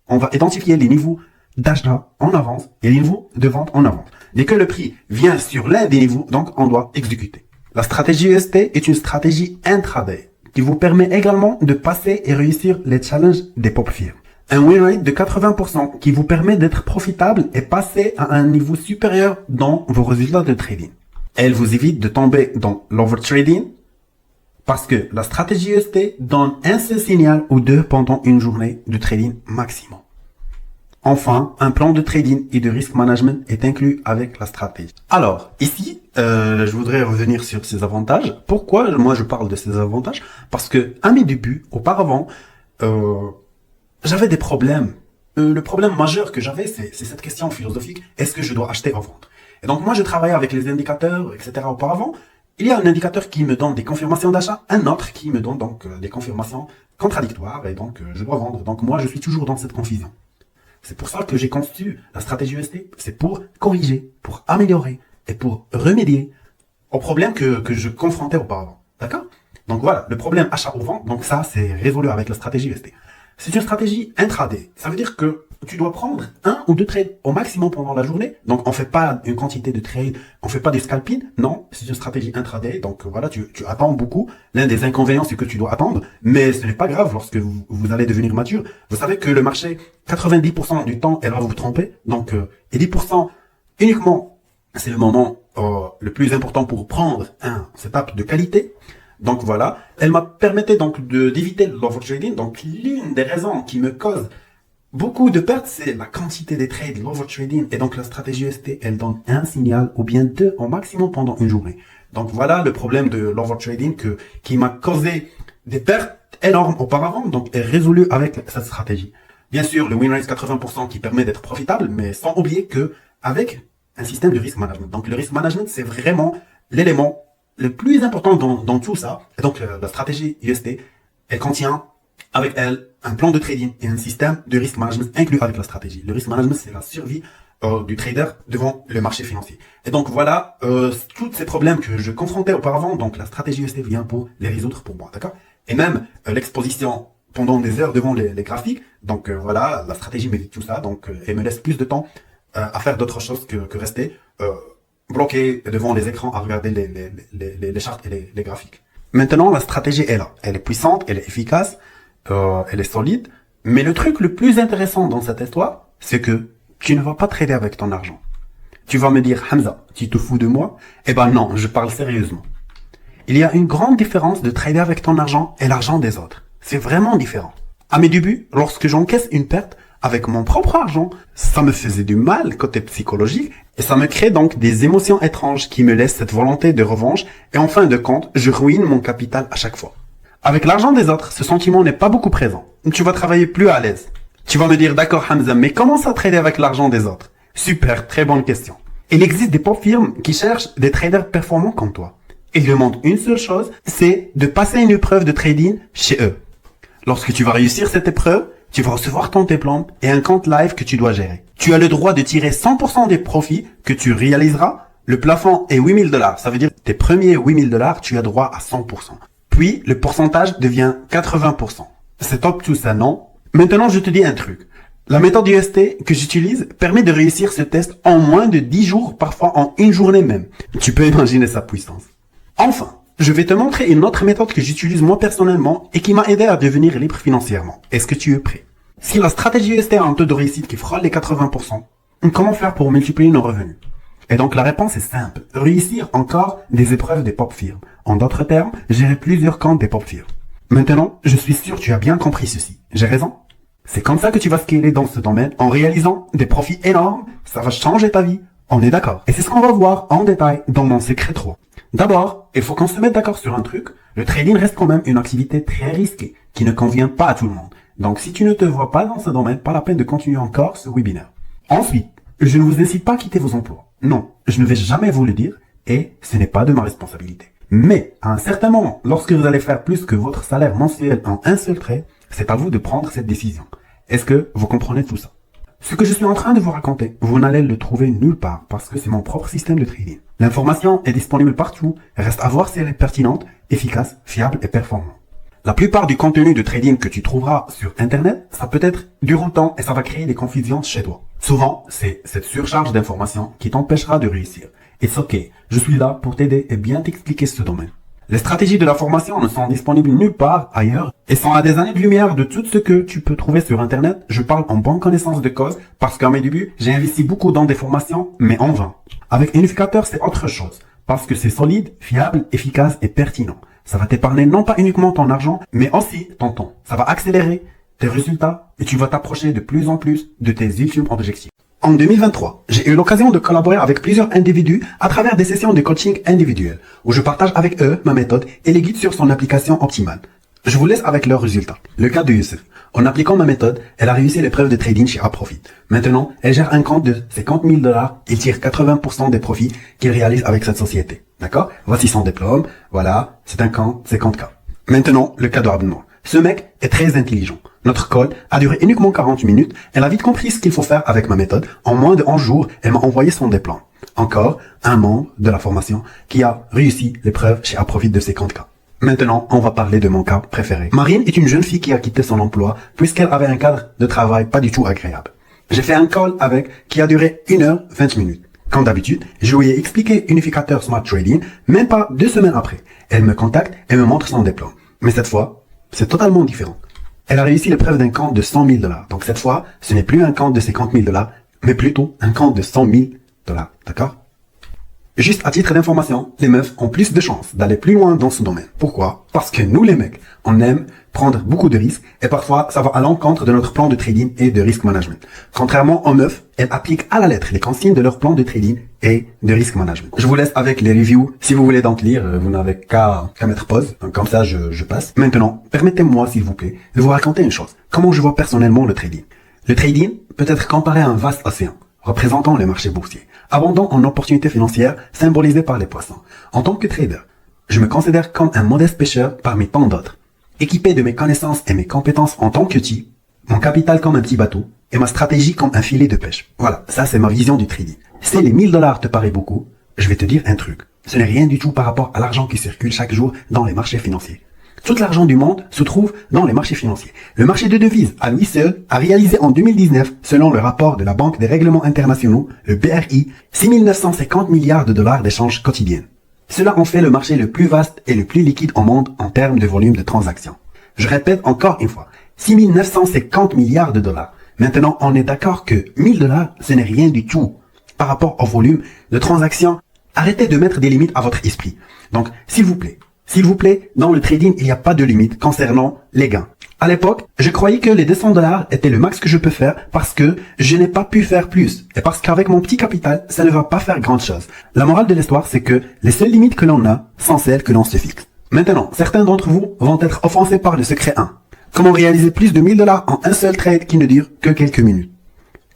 on va identifier les niveaux d'achat en avance et les niveaux de vente en avance. Dès que le prix vient sur l'un des niveaux, donc on doit exécuter. La stratégie UST est une stratégie intraday qui vous permet également de passer et réussir les challenges des pop firms. Un win rate de 80% qui vous permet d'être profitable et passer à un niveau supérieur dans vos résultats de trading. Elle vous évite de tomber dans l'overtrading parce que la stratégie UST donne un seul signal ou deux pendant une journée de trading maximum. Enfin, un plan de trading et de risk management est inclus avec la stratégie. Alors, ici, je voudrais revenir sur ces avantages. Pourquoi moi je parle de ces avantages? Parce que à mes débuts, auparavant, j'avais des problèmes. Le problème majeur que j'avais, c'est cette question philosophique. Est-ce que je dois acheter ou vendre? Et donc moi, je travaillais avec les indicateurs, etc. auparavant. Il y a un indicateur qui me donne des confirmations d'achat, un autre qui me donne donc des confirmations contradictoires, et donc je dois vendre. Donc moi, je suis toujours dans cette confusion. C'est pour ça que j'ai conçu la stratégie UST. C'est pour corriger, pour améliorer et pour remédier aux problèmes que je confrontais auparavant. D'accord? Donc voilà, le problème achat ou vente, donc ça, c'est résolu avec la stratégie UST. C'est une stratégie intraday. Ça veut dire que tu dois prendre 1 ou 2 trades au maximum pendant la journée. Donc, on fait pas une quantité de trades, on fait pas des scalping. Non, c'est une stratégie intraday. Donc, voilà, tu attends beaucoup. L'un des inconvénients, c'est que tu dois attendre. Mais ce n'est pas grave lorsque vous allez devenir mature. Vous savez que le marché, 90% du temps, elle va vous tromper. Donc, et 10% uniquement, c'est le moment le plus important pour prendre un setup de qualité. Donc voilà, elle m'a permis donc d'éviter l'overtrading. Donc l'une des raisons qui me cause beaucoup de pertes, c'est la quantité des trades, l'overtrading. Et donc la stratégie UST, elle donne un signal ou bien deux au maximum pendant une journée. Donc voilà le problème de l'overtrading qui m'a causé des pertes énormes auparavant, donc est résolu avec cette stratégie. Bien sûr, le win rate 80% qui permet d'être profitable, mais sans oublier que avec un système de risk management. Donc le risk management, c'est vraiment l'élément le plus important dans tout ça. Et donc la stratégie UST, elle contient avec elle un plan de trading et un système de risk management inclus avec la stratégie. Le risk management, c'est la survie du trader devant le marché financier. Et donc voilà, tous ces problèmes que je confrontais auparavant, donc la stratégie UST vient pour les résoudre pour moi, d'accord? Et même l'exposition pendant des heures devant les graphiques, donc voilà, la stratégie m'évite tout ça, donc elle me laisse plus de temps à faire d'autres choses que rester bloqué devant les écrans à regarder les charts et les graphiques. Maintenant, la stratégie est là. Elle est puissante, elle est efficace, elle est solide. Mais le truc le plus intéressant dans cette histoire, c'est que tu ne vas pas trader avec ton argent. Tu vas me dire, Hamza, tu te fous de moi? Eh ben non, je parle sérieusement. Il y a une grande différence de trader avec ton argent et l'argent des autres. C'est vraiment différent. À mes débuts, lorsque j'encaisse une perte avec mon propre argent, ça me faisait du mal côté psychologique et ça me crée donc des émotions étranges qui me laissent cette volonté de revanche et en fin de compte, je ruine mon capital à chaque fois. Avec l'argent des autres, ce sentiment n'est pas beaucoup présent. Tu vas travailler plus à l'aise. Tu vas me dire, d'accord Hamza, mais comment ça trader avec l'argent des autres? Super, très bonne question. Il existe des pauvres firmes qui cherchent des traders performants comme toi. Ils demandent une seule chose, c'est de passer une épreuve de trading chez eux. Lorsque tu vas réussir cette épreuve, tu vas recevoir ton diplôme et un compte live que tu dois gérer. Tu as le droit de tirer 100% des profits que tu réaliseras. Le plafond est $8,000. Ça veut dire tes premiers $8,000, tu as droit à 100%. Puis, le pourcentage devient 80%. C'est top tout ça, non? Maintenant, je te dis un truc. La méthode UST que j'utilise permet de réussir ce test en moins de 10 jours, parfois en une journée même. Tu peux imaginer sa puissance. Enfin, je vais te montrer une autre méthode que j'utilise moi personnellement et qui m'a aidé à devenir libre financièrement. Est-ce que tu es prêt? Si la stratégie UST a un taux de réussite qui frôle les 80%, comment faire pour multiplier nos revenus? Et donc la réponse est simple. Réussir encore des épreuves des pop firmes. En d'autres termes, gérer plusieurs comptes des pop firmes. Maintenant, je suis sûr que tu as bien compris ceci. J'ai raison? C'est comme ça que tu vas scaler dans ce domaine en réalisant des profits énormes. Ça va changer ta vie. On est d'accord. Et c'est ce qu'on va voir en détail dans mon secret 3. D'abord, il faut qu'on se mette d'accord sur un truc. Le trading reste quand même une activité très risquée qui ne convient pas à tout le monde. Donc si tu ne te vois pas dans ce domaine, pas la peine de continuer encore ce webinaire. Ensuite, je ne vous incite pas à quitter vos emplois. Non, je ne vais jamais vous le dire et ce n'est pas de ma responsabilité. Mais à un certain moment, lorsque vous allez faire plus que votre salaire mensuel en un seul trait, c'est à vous de prendre cette décision. Est-ce que vous comprenez tout ça? Ce que je suis en train de vous raconter, vous n'allez le trouver nulle part parce que c'est mon propre système de trading. L'information est disponible partout, reste à voir si elle est pertinente, efficace, fiable et performante. La plupart du contenu de trading que tu trouveras sur Internet, ça peut être déroutant et ça va créer des confusions chez toi. Souvent, c'est cette surcharge d'informations qui t'empêchera de réussir. Et c'est ok, je suis là pour t'aider et bien t'expliquer ce domaine. Les stratégies de la formation ne sont disponibles nulle part ailleurs et sont à des années de lumière de tout ce que tu peux trouver sur Internet. Je parle en bonne connaissance de cause parce qu'à mes débuts, j'ai investi beaucoup dans des formations, mais en vain. Avec Unificateur, c'est autre chose parce que c'est solide, fiable, efficace et pertinent. Ça va t'épargner non pas uniquement ton argent, mais aussi ton temps. Ça va accélérer tes résultats et tu vas t'approcher de plus en plus de tes ultimes objectifs. En 2023, j'ai eu l'occasion de collaborer avec plusieurs individus à travers des sessions de coaching individuel où je partage avec eux ma méthode et les guide sur son application optimale. Je vous laisse avec leurs résultats. Le cas de Youssef. En appliquant ma méthode, elle a réussi l'épreuve de trading chez Aprofit. Maintenant, elle gère un compte de $50,000 et tire 80% des profits qu'il réalise avec cette société. D'accord? Voici son diplôme. Voilà, c'est un compte 50K. Maintenant, le cas de Abdenour. Ce mec est très intelligent. Notre call a duré uniquement 40 minutes. Elle a vite compris ce qu'il faut faire avec ma méthode. En moins de 11 jours, elle m'a envoyé son diplôme. Encore un membre de la formation qui a réussi l'épreuve chez Aprofit de 50K. Maintenant, on va parler de mon cas préféré. Marine est une jeune fille qui a quitté son emploi puisqu'elle avait un cadre de travail pas du tout agréable. J'ai fait un call avec qui a duré 1h20 minutes. Comme d'habitude, je lui ai expliqué Unificateur Smart Trading, même pas 2 semaines après. Elle me contacte et me montre son diplôme. Mais cette fois, c'est totalement différent. Elle a réussi l'épreuve d'un compte de $100,000. Donc cette fois, ce n'est plus un compte de $50,000, mais plutôt un compte de $100,000. D'accord? Juste à titre d'information, les meufs ont plus de chances d'aller plus loin dans ce domaine. Pourquoi? Parce que nous les mecs, on aime prendre beaucoup de risques et parfois ça va à l'encontre de notre plan de trading et de risk management. Contrairement aux meufs, elles appliquent à la lettre les consignes de leur plan de trading et de risk management. Je vous laisse avec les reviews. Si vous voulez donc lire, vous n'avez qu'à mettre pause. Donc, comme ça, je passe. Maintenant, permettez-moi s'il vous plaît de vous raconter une chose. Comment je vois personnellement le trading? Le trading peut être comparé à un vaste océan représentant les marchés boursiers, abondant en opportunités financières symbolisées par les poissons. En tant que trader, je me considère comme un modeste pêcheur parmi tant d'autres. Équipé de mes connaissances et mes compétences en tant qu'outil, mon capital comme un petit bateau et ma stratégie comme un filet de pêche. Voilà, ça c'est ma vision du trading. Si les $1,000 te paraît beaucoup, je vais te dire un truc. Ce n'est rien du tout par rapport à l'argent qui circule chaque jour dans les marchés financiers. Tout l'argent du monde se trouve dans les marchés financiers. Le marché de devises, à lui seul, a réalisé en 2019, selon le rapport de la Banque des règlements internationaux, le BRI, 6 950 milliards de dollars d'échanges quotidiens. Cela en fait le marché le plus vaste et le plus liquide au monde en termes de volume de transactions. Je répète encore une fois, 6 950 milliards de dollars. Maintenant, on est d'accord que $1,000, ce n'est rien du tout. par rapport au volume de transactions. Arrêtez de mettre des limites à votre esprit. Donc, s'il vous plaît, dans le trading, il n'y a pas de limite concernant les gains. À l'époque, je croyais que les 200 dollars étaient le max que je peux faire parce que je n'ai pas pu faire plus. Et parce qu'avec mon petit capital, ça ne va pas faire grande chose. La morale de l'histoire, c'est que les seules limites que l'on a sont celles que l'on se fixe. Maintenant, certains d'entre vous vont être offensés par le secret 1. Comment réaliser plus de 1000 dollars en un seul trade qui ne dure que quelques minutes.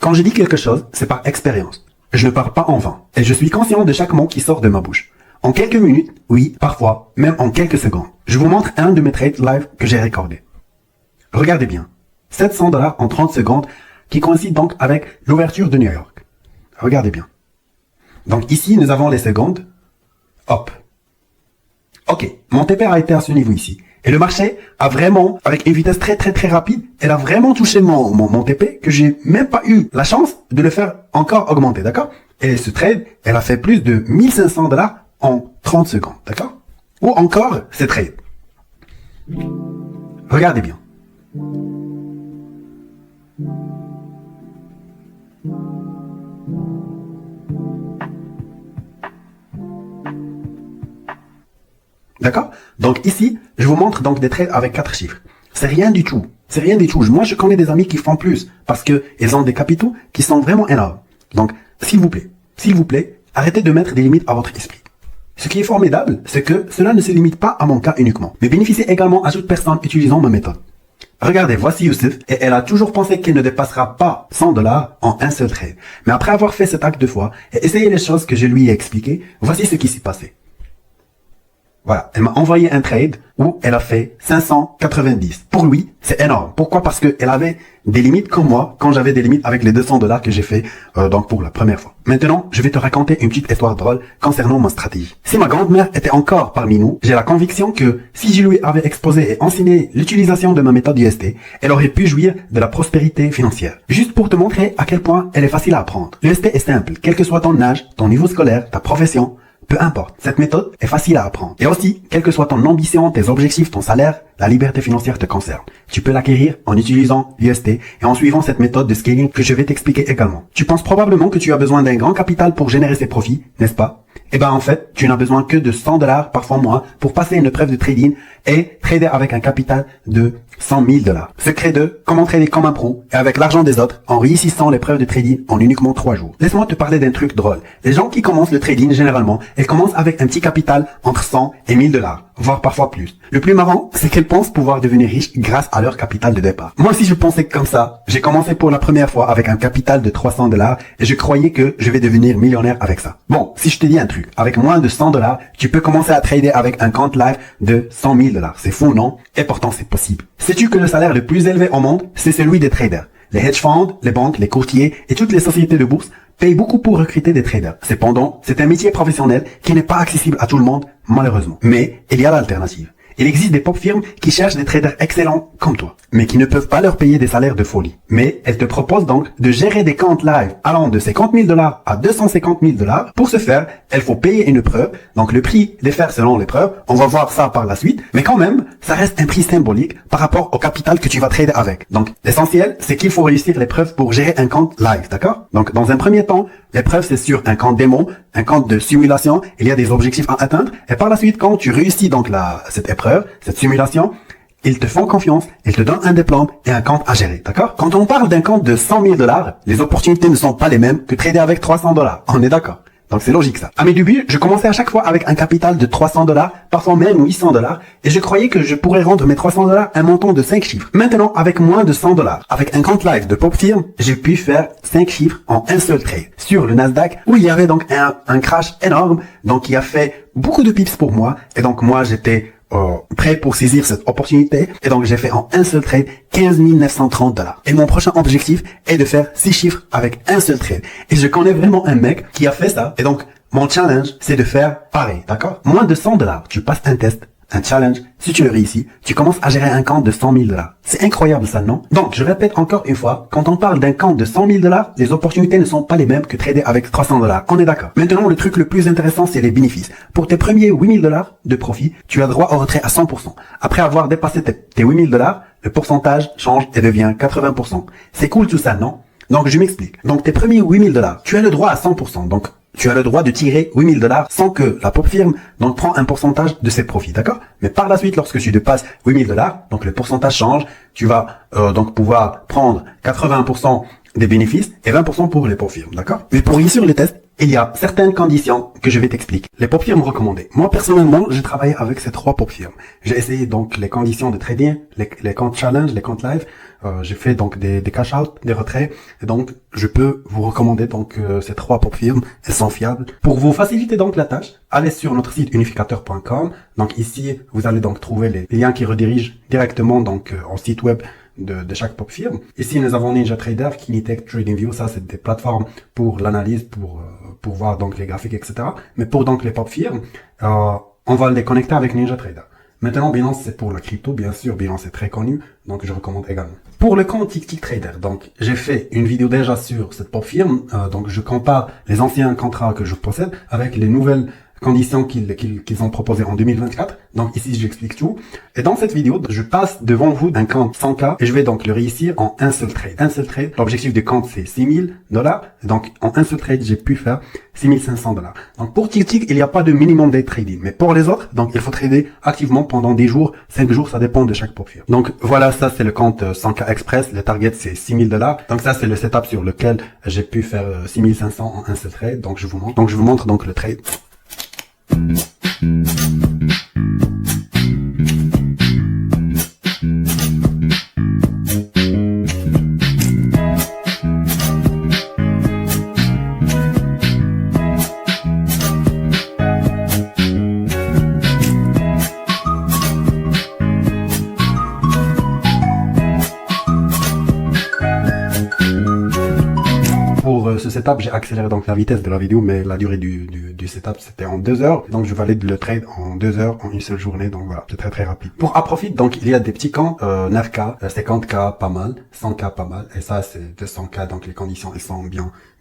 Quand je dis quelque chose, c'est par expérience. Je ne parle pas en vain. Et je suis conscient de chaque mot qui sort de ma bouche. En quelques minutes, oui, parfois, même en quelques secondes. Je vous montre un de mes trades live que j'ai recordé. Regardez bien. 700 dollars en 30 secondes qui coïncide donc avec l'ouverture de New York. Regardez bien. Donc ici, nous avons les secondes. Hop. Ok, mon TP a été à ce niveau ici. Et le marché a vraiment, avec une vitesse très rapide, elle a vraiment touché mon TP que j'ai même pas eu la chance de le faire encore augmenter, d'accord? Et ce trade, elle a fait plus de 1500 dollars en 30 secondes, d'accord? Ou encore, ce trade. Regardez bien. D'accord? Donc ici, je vous montre donc des trades avec 4 chiffres. C'est rien du tout. C'est rien du tout. Moi, je connais des amis qui font plus parce que ils ont des capitaux qui sont vraiment énormes. Donc, s'il vous plaît, arrêtez de mettre des limites à votre esprit. Ce qui est formidable, c'est que cela ne se limite pas à mon cas uniquement, mais bénéficie également à toute personne utilisant ma méthode. Regardez, voici Youssef, et elle a toujours pensé qu'elle ne dépassera pas 100 dollars en un seul trade. Mais après avoir fait cet acte de foi et essayé les choses que je lui ai expliquées, voici ce qui s'est passé. Voilà, elle m'a envoyé un trade où elle a fait 590. Pour lui, c'est énorme. Pourquoi? Parce qu'elle avait des limites comme moi, quand j'avais des limites avec les 200 dollars que j'ai fait donc pour la première fois. Maintenant, je vais te raconter une petite histoire drôle concernant ma stratégie. Si ma grand-mère était encore parmi nous, j'ai la conviction que si je lui avais exposé et enseigné l'utilisation de ma méthode UST, elle aurait pu jouir de la prospérité financière. Juste pour te montrer à quel point elle est facile à apprendre. L'UST est simple, quel que soit ton âge, ton niveau scolaire, ta profession, peu importe, cette méthode est facile à apprendre. Et aussi, quelle que soit ton ambition, tes objectifs, ton salaire, la liberté financière te concerne. Tu peux l'acquérir en utilisant l'UST et en suivant cette méthode de scaling que je vais t'expliquer également. Tu penses probablement que tu as besoin d'un grand capital pour générer ces profits, n'est-ce pas? Eh ben en fait, tu n'as besoin que de 100 dollars, parfois moins, pour passer une épreuve de trading et trader avec un capital de 100 000 dollars. Secret 2, comment trader comme un pro et avec l'argent des autres en réussissant l'épreuve de trading en uniquement 3 jours. Laisse-moi te parler d'un truc drôle. Les gens qui commencent le trading, généralement, ils commencent avec un petit capital entre 100 et 1000 dollars, voire parfois plus. Le plus marrant, c'est qu'elles pensent pouvoir devenir riches grâce à leur capital de départ. Moi aussi, je pensais comme ça. J'ai commencé pour la première fois avec un capital de 300 dollars et je croyais que je vais devenir millionnaire avec ça. Bon, si je te dis un truc, avec moins de 100 dollars, tu peux commencer à trader avec un compte live de 100 000 dollars. C'est fou, non? Et pourtant, c'est possible. Sais-tu que le salaire le plus élevé au monde, c'est celui des traders? Les hedge funds, les banques, les courtiers et toutes les sociétés de bourse payent beaucoup pour recruter des traders. Cependant, c'est un métier professionnel qui n'est pas accessible à tout le monde, malheureusement. Mais il y a l'alternative. Il existe des pop firmes qui cherchent des traders excellents comme toi, mais qui ne peuvent pas leur payer des salaires de folie. Mais elles te proposent donc de gérer des comptes live allant de 50 000 dollars à 250 000 dollars. Pour ce faire, il faut payer une preuve. Donc le prix diffère selon les preuves. On va voir ça par la suite. Mais quand même, ça reste un prix symbolique par rapport au capital que tu vas trader avec. Donc l'essentiel, c'est qu'il faut réussir l'épreuve pour gérer un compte live, d'accord? Donc dans un premier temps, l'épreuve c'est sur un compte démo, un compte de simulation. Il y a des objectifs à atteindre. Et par la suite, quand tu réussis donc cette épreuve, cette simulation, ils te font confiance, ils te donnent un diplôme et un compte à gérer, d'accord? Quand on parle d'un compte de 100 000 dollars, les opportunités ne sont pas les mêmes que trader avec 300 dollars. On est d'accord? Donc c'est logique ça. À mes débuts, je commençais à chaque fois avec un capital de 300 dollars, parfois même 800 dollars, et je croyais que je pourrais rendre mes 300 dollars un montant de 5 chiffres. Maintenant, avec moins de 100 dollars, avec un compte live de pop firm, j'ai pu faire 5 chiffres en un seul trade sur le Nasdaq, où il y avait donc un crash énorme, donc qui a fait beaucoup de pips pour moi, et donc moi j'étais prêt pour saisir cette opportunité, et donc j'ai fait en un seul trade 15 930 dollars. Et mon prochain objectif est de faire 6 chiffres avec un seul trade. Et je connais vraiment un mec qui a fait ça, et donc mon challenge c'est de faire pareil, d'accord? Moins de 100 dollars, tu passes un test, un challenge, si tu le réussis, tu commences à gérer un compte de 100 000 dollars. C'est incroyable ça, non? Donc, je répète encore une fois, quand on parle d'un compte de 100 000 dollars, les opportunités ne sont pas les mêmes que trader avec 300 dollars. On est d'accord. Maintenant, le truc le plus intéressant, c'est les bénéfices. Pour tes premiers 8 000 dollars de profit, tu as droit au retrait à 100%. Après avoir dépassé tes 8 000 dollars, le pourcentage change et devient 80%. C'est cool tout ça, non? Donc, je m'explique. Donc, tes premiers 8 000 $, tu as le droit à 100%. Donc, tu as le droit de tirer 8 000 $ sans que la pop firme donc prend un pourcentage de ses profits, d'accord? Mais par la suite, lorsque tu dépasses 8 000 $, donc le pourcentage change. Tu vas donc pouvoir prendre 80% des bénéfices et 20% pour les pop firmes, d'accord? Mais pour réussir les tests, il y a certaines conditions que je vais t'expliquer. Les pop firmes recommandées. Moi, personnellement, j'ai travaillé avec ces 3 pop firmes. J'ai essayé donc les conditions de trading, les comptes challenge, les comptes live. J'ai fait donc des cash out, des retraits. Et donc, je peux vous recommander donc ces 3 pop firmes. Elles sont fiables. Pour vous faciliter donc la tâche, allez sur notre site unificateur.com. Donc ici, vous allez donc trouver les liens qui redirigent directement donc en site web de chaque pop firme. Ici, nous avons NinjaTrader, Kinetech, TradingView. Ça, c'est des plateformes pour l'analyse, pour voir donc les graphiques, etc. Mais pour donc les pop firmes, on va les connecter avec NinjaTrader. Maintenant, Binance, c'est pour la crypto, bien sûr. Binance est très connu, donc je recommande également. Pour le compte TickTickTrader, donc j'ai fait une vidéo déjà sur cette pop firme. Donc je compare les anciens contrats que je possède avec les nouvelles conditions qu'ils ont proposées en 2024. Donc ici, j'explique tout. Et dans cette vidéo, je passe devant vous un compte 100K et je vais donc le réussir en un seul trade. Un seul trade. L'objectif du compte, c'est 6 000 $. Donc en un seul trade, j'ai pu faire 6 500 $. Donc pour TickTick, il n'y a pas de minimum day trading. Mais pour les autres, donc il faut trader activement pendant 10 jours, 5 jours, ça dépend de chaque pop firme. Donc voilà, ça c'est le compte 100K Express. Le target, c'est 6 000 $. Donc ça, c'est le setup sur lequel j'ai pu faire 6 500 en un seul trade. Donc je vous montre donc le trade. Pour ce setup, j'ai accéléré donc la vitesse de la vidéo, mais la durée du setup, c'était en 2 heures. Donc, je valide le trade en 2 heures, en une seule journée. Donc, voilà, c'est très, très rapide. Pour Aprofit, donc, il y a des petits camps, 9K, 50K, pas mal, 100K, pas mal. Et ça, c'est 200K. Donc, les conditions, elles sont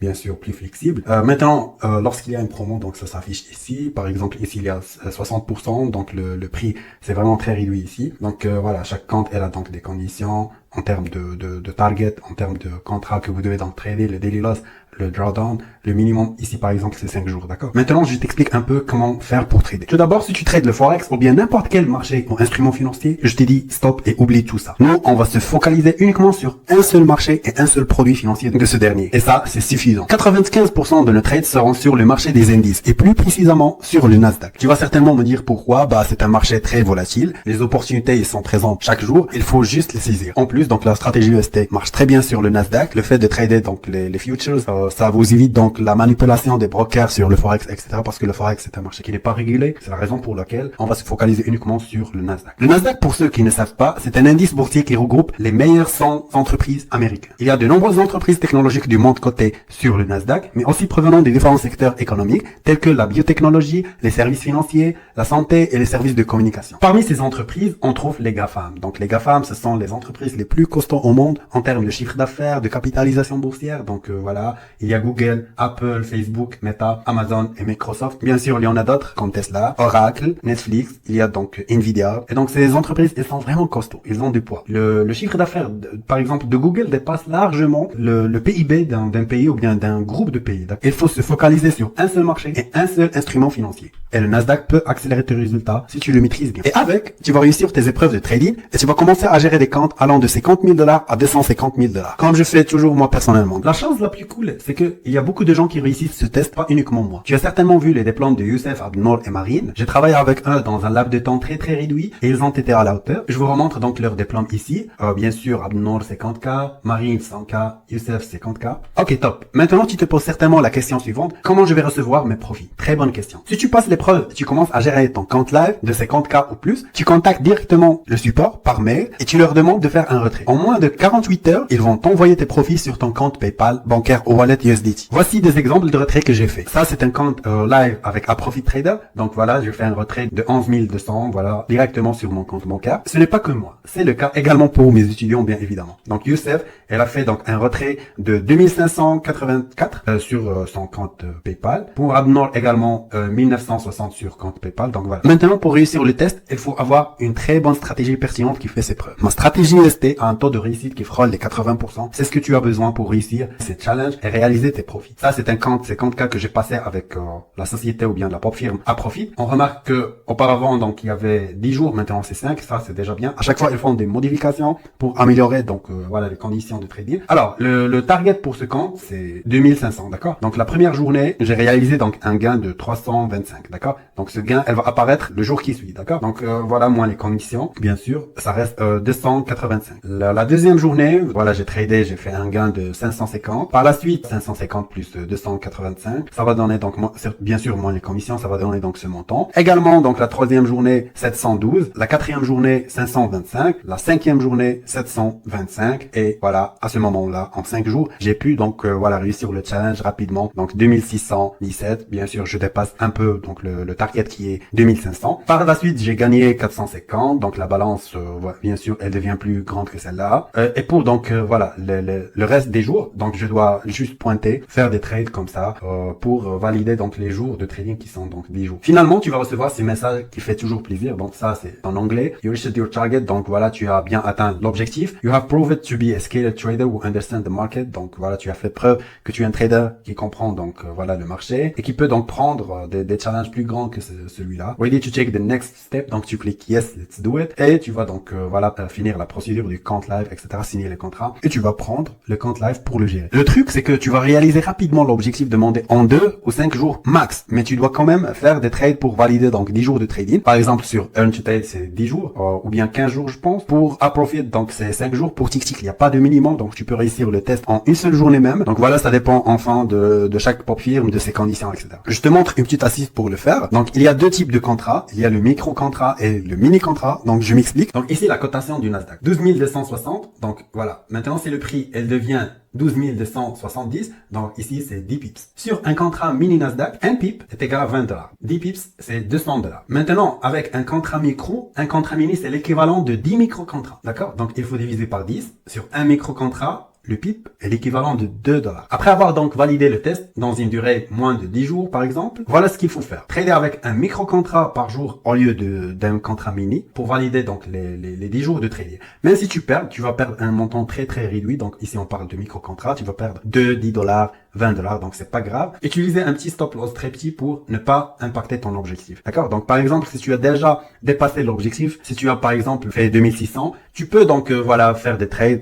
bien sûr, plus flexibles. Maintenant, lorsqu'il y a une promo, donc, ça s'affiche ici. Par exemple, ici, il y a 60%. Donc, le prix, c'est vraiment très réduit ici. Donc, voilà, chaque compte, elle a donc des conditions en termes de target, en termes de contrat que vous devez donc trader, le daily loss, le drawdown, le minimum ici par exemple c'est 5 jours, d'accord? Maintenant je t'explique un peu comment faire pour trader. Tout d'abord, si tu trades le forex ou bien n'importe quel marché ou instrument financier, je t'ai dit stop et oublie tout ça. Nous on va se focaliser uniquement sur un seul marché et un seul produit financier de ce dernier. Et ça c'est suffisant. 95% de nos trades seront sur le marché des indices et plus précisément sur le Nasdaq. Tu vas certainement me dire pourquoi, c'est un marché très volatile, les opportunités sont présentes chaque jour, il faut juste les saisir. En plus donc la stratégie UST marche très bien sur le Nasdaq, le fait de trader donc les futures, ça vous évite donc la manipulation des brokers sur le forex, etc. Parce que le forex c'est un marché qui n'est pas régulé. C'est la raison pour laquelle on va se focaliser uniquement sur le Nasdaq. Le Nasdaq, pour ceux qui ne savent pas, c'est un indice boursier qui regroupe les meilleures 100 entreprises américaines. Il y a de nombreuses entreprises technologiques du monde cotées sur le Nasdaq, mais aussi provenant des différents secteurs économiques tels que la biotechnologie, les services financiers, la santé et les services de communication. Parmi ces entreprises, on trouve les GAFAM. Donc les GAFAM, ce sont les entreprises les plus costauds au monde en termes de chiffre d'affaires, de capitalisation boursière. Donc voilà, il y a Google, Apple, Facebook, Meta, Amazon et Microsoft. Bien sûr, il y en a d'autres comme Tesla, Oracle, Netflix, il y a donc Nvidia. Et donc ces entreprises, elles sont vraiment costauds, ils ont du poids. Le chiffre d'affaires, par exemple, de Google dépasse largement le PIB d'un pays ou bien d'un groupe de pays. Il faut se focaliser sur un seul marché et un seul instrument financier. Et le Nasdaq peut accélérer tes résultats si tu le maîtrises bien. Et avec, tu vas réussir tes épreuves de trading et tu vas commencer à gérer des comptes allant de 50 000 $ à 250 000 $. Comme je fais toujours moi personnellement. La chose la plus cool, c'est que il y a beaucoup de gens qui réussissent ce test, pas uniquement moi. Tu as certainement vu les diplômes de Youssef, Abdenour et Marine. J'ai travaillé avec eux dans un laps de temps très très réduit et ils ont été à la hauteur. Je vous remontre donc leurs diplômes ici. Bien sûr, Abdenour 50K, Marine 100K, Youssef 50K. Ok, top. Maintenant, tu te poses certainement la question suivante. Comment je vais recevoir mes profits? Très bonne question. Si tu passes l'épreuve, tu commences à gérer ton compte live de 50K ou plus, tu contactes directement le support par mail et tu leur demandes de faire un retrait. En moins de 48 heures, ils vont t'envoyer tes profits sur ton compte PayPal, bancaire ou wallet wallet USDT. Voici des exemples de retraits que j'ai fait. Ça, c'est un compte live avec Aprofit Trader. Donc voilà, je fais un retrait de 11 200, voilà, directement sur mon compte bancaire. Ce n'est pas que moi. C'est le cas également pour mes étudiants, bien évidemment. Donc Youssef, elle a fait donc un retrait de 2584 sur son compte PayPal. Pour Abnor également 1960 sur compte PayPal. Donc voilà. Maintenant, pour réussir le test, il faut avoir une très bonne stratégie pertinente qui fait ses preuves. Ma stratégie UST a un taux de réussite qui frôle les 80%. C'est ce que tu as besoin pour réussir ces challenges et réaliser tes profits. Ça, c'est un compte, c'est compte cas que j'ai passé avec la société ou bien la propre firme à profit. On remarque que auparavant, donc, il y avait 10 jours, maintenant c'est 5. Ça, c'est déjà bien. À chaque fois, ils font des modifications pour améliorer, donc, voilà, les conditions de trading. Alors, le target pour ce compte, c'est 2500, d'accord? Donc, la première journée, j'ai réalisé, donc, un gain de 325, d'accord? Donc, ce gain, elle va apparaître le jour qui suit, d'accord? Donc, voilà, moins les conditions. Bien sûr, ça reste 285. La deuxième journée, voilà, j'ai tradé, j'ai fait un gain de 550. Par la suite, 550 plus 285. Ça va donner, donc, bien sûr, moins les commissions, ça va donner, donc, ce montant. Également, donc, la troisième journée, 712. La quatrième journée, 525. La cinquième journée, 725. Et voilà, à ce moment-là, en 5 jours, j'ai pu, donc, voilà, réussir le challenge rapidement. Donc, 2617. Bien sûr, je dépasse un peu, donc, le target qui est 2500. Par la suite, j'ai gagné 450. Donc, la balance, bien sûr, elle devient plus grande que celle-là. Et pour, donc, voilà, le reste des jours, donc, je dois juste pointer, faire des trades comme ça, pour valider, donc, les jours de trading qui sont, donc, 10 jours. Finalement, tu vas recevoir ce message qui fait toujours plaisir. Donc, ça, c'est en anglais. You reached your target. Donc, voilà, tu as bien atteint l'objectif. You have proved to be a skilled trader who understands the market. Donc, voilà, tu as fait preuve que tu es un trader qui comprend, donc, voilà, le marché et qui peut, donc, prendre des challenges plus grands que celui-là. Ready to take the next step. Donc, tu cliques yes, let's do it. Et tu vas, donc, voilà, finir la procédure du compte live, etc., signer les contrats. Et tu vas prendre le compte live pour le gérer. Le truc, c'est que tu vas réaliser rapidement l'objectif demandé en 2 ou 5 jours max. Mais tu dois quand même faire des trades pour valider, donc, 10 jours de trading. Par exemple, sur Earn to Trade, c'est 10 jours, ou bien 15 jours, je pense. Pour Aprofit, donc, c'est 5 jours. Pour TickTick, il n'y a pas de minimum. Donc, tu peux réussir le test en une seule journée même. Donc, voilà, ça dépend, enfin, de chaque pop firme, de ses conditions, etc. Je te montre une petite assise pour le faire. Donc, il y a deux types de contrats. Il y a le micro-contrat et le mini-contrat. Donc, je m'explique. Donc, ici, la cotation du Nasdaq. 12 260. Donc, voilà. Maintenant, c'est le prix. Elle devient 12 270. Donc, ici, c'est 10 pips. Sur un contrat mini Nasdaq, un pip est égal à 20 $. 10 pips, c'est 200 $. Maintenant, avec un contrat micro, un contrat mini, c'est l'équivalent de 10 micro-contrats. D'accord? Donc, il faut diviser par 10. Sur un micro-contrat, le PIP est l'équivalent de 2 $. Après avoir donc validé le test dans une durée moins de 10 jours, par exemple, voilà ce qu'il faut faire. Trader avec un micro-contrat par jour au lieu d'un contrat mini pour valider donc les 10 jours de trading. Même si tu perds, tu vas perdre un montant très très réduit. Donc ici, on parle de micro-contrat. Tu vas perdre 2, 10 $, 20 $. Donc c'est pas grave. Utilisez un petit stop loss très petit pour ne pas impacter ton objectif. D'accord? Donc par exemple, si tu as déjà dépassé l'objectif, si tu as par exemple fait 2600, tu peux donc voilà faire des trades